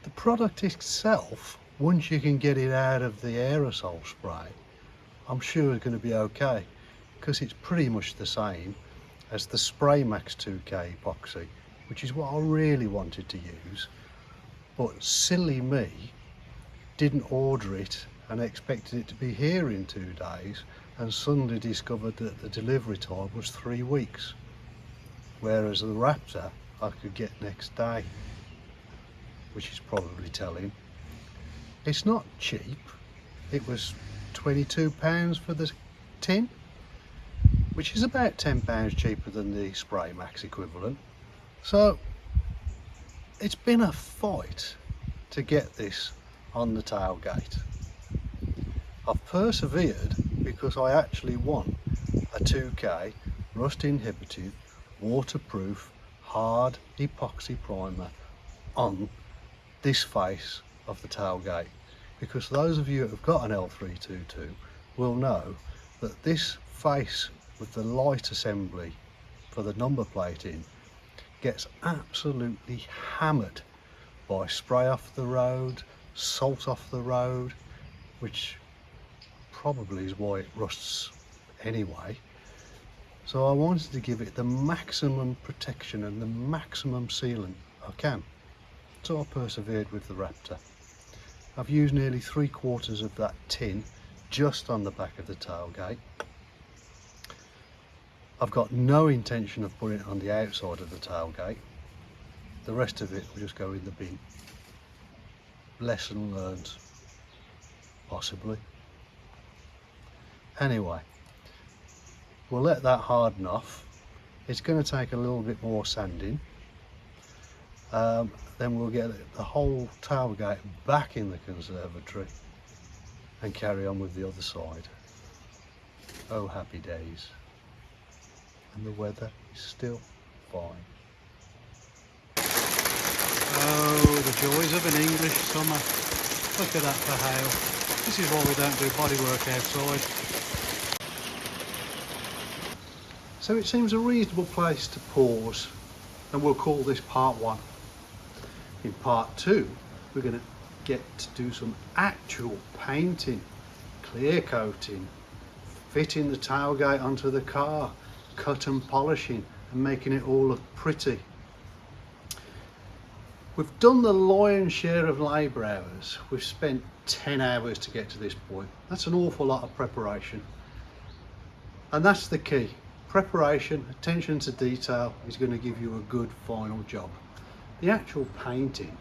The product itself, once you can get it out of the aerosol spray, I'm sure it's going to be okay, because it's pretty much the same as the Spray Max 2K epoxy, which is what I really wanted to use, but silly me didn't order it and expected it to be here in 2 days, and suddenly discovered that the delivery time was 3 weeks, whereas the Raptor I could get next day, which is probably telling. It's not cheap. It was £22 for the tin, which is about £10 cheaper than the Spray Max equivalent. So it's been a fight to get this on the tailgate. I've persevered because I actually want a 2K rust inhibited, waterproof, hard epoxy primer on this face of the tailgate, because those of you that have got an L322 will know that this face with the light assembly for the number plating gets absolutely hammered by spray off the road, salt off the road, which probably is why it rusts anyway. So I wanted to give it the maximum protection and the maximum sealant I can. So I persevered with the Raptor. I've used nearly 3/4 of that tin just on the back of the tailgate. I've got no intention of putting it on the outside of the tailgate. The rest of it will just go in the bin. Lesson learned, possibly. Anyway, we'll let that harden off. It's going to take a little bit more sanding. Then we'll get the whole tailgate back in the conservatory and carry on with the other side. Oh, happy days. And the weather is still fine. Oh, the joys of an English summer. Look at that for hail. This is why we don't do bodywork outside. So it seems a reasonable place to pause, and we'll call this part 1. In part 2, we're going to get to do some actual painting, clear coating, fitting the tailgate onto the car, cut and polishing and making it all look pretty. We've done the lion's share of labour hours. We've spent 10 hours to get to this point. That's an awful lot of preparation. And that's the key. Preparation, attention to detail is going to give you a good final job. The actual painting,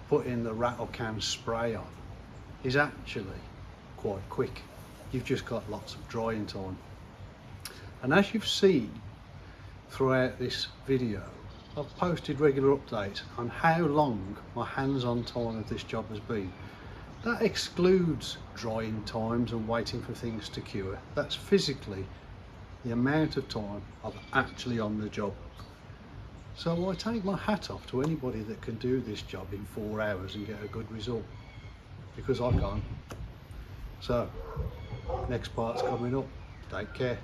putting the rattle can spray on, is actually quite quick. You've just got lots of drying time. And as you've seen throughout this video, I've posted regular updates on how long my hands-on time of this job has been. That excludes drying times and waiting for things to cure. That's physically the amount of time I'm actually on the job. So I take my hat off to anybody that can do this job in 4 hours and get a good result, because I can't. So, next part's coming up. Take care.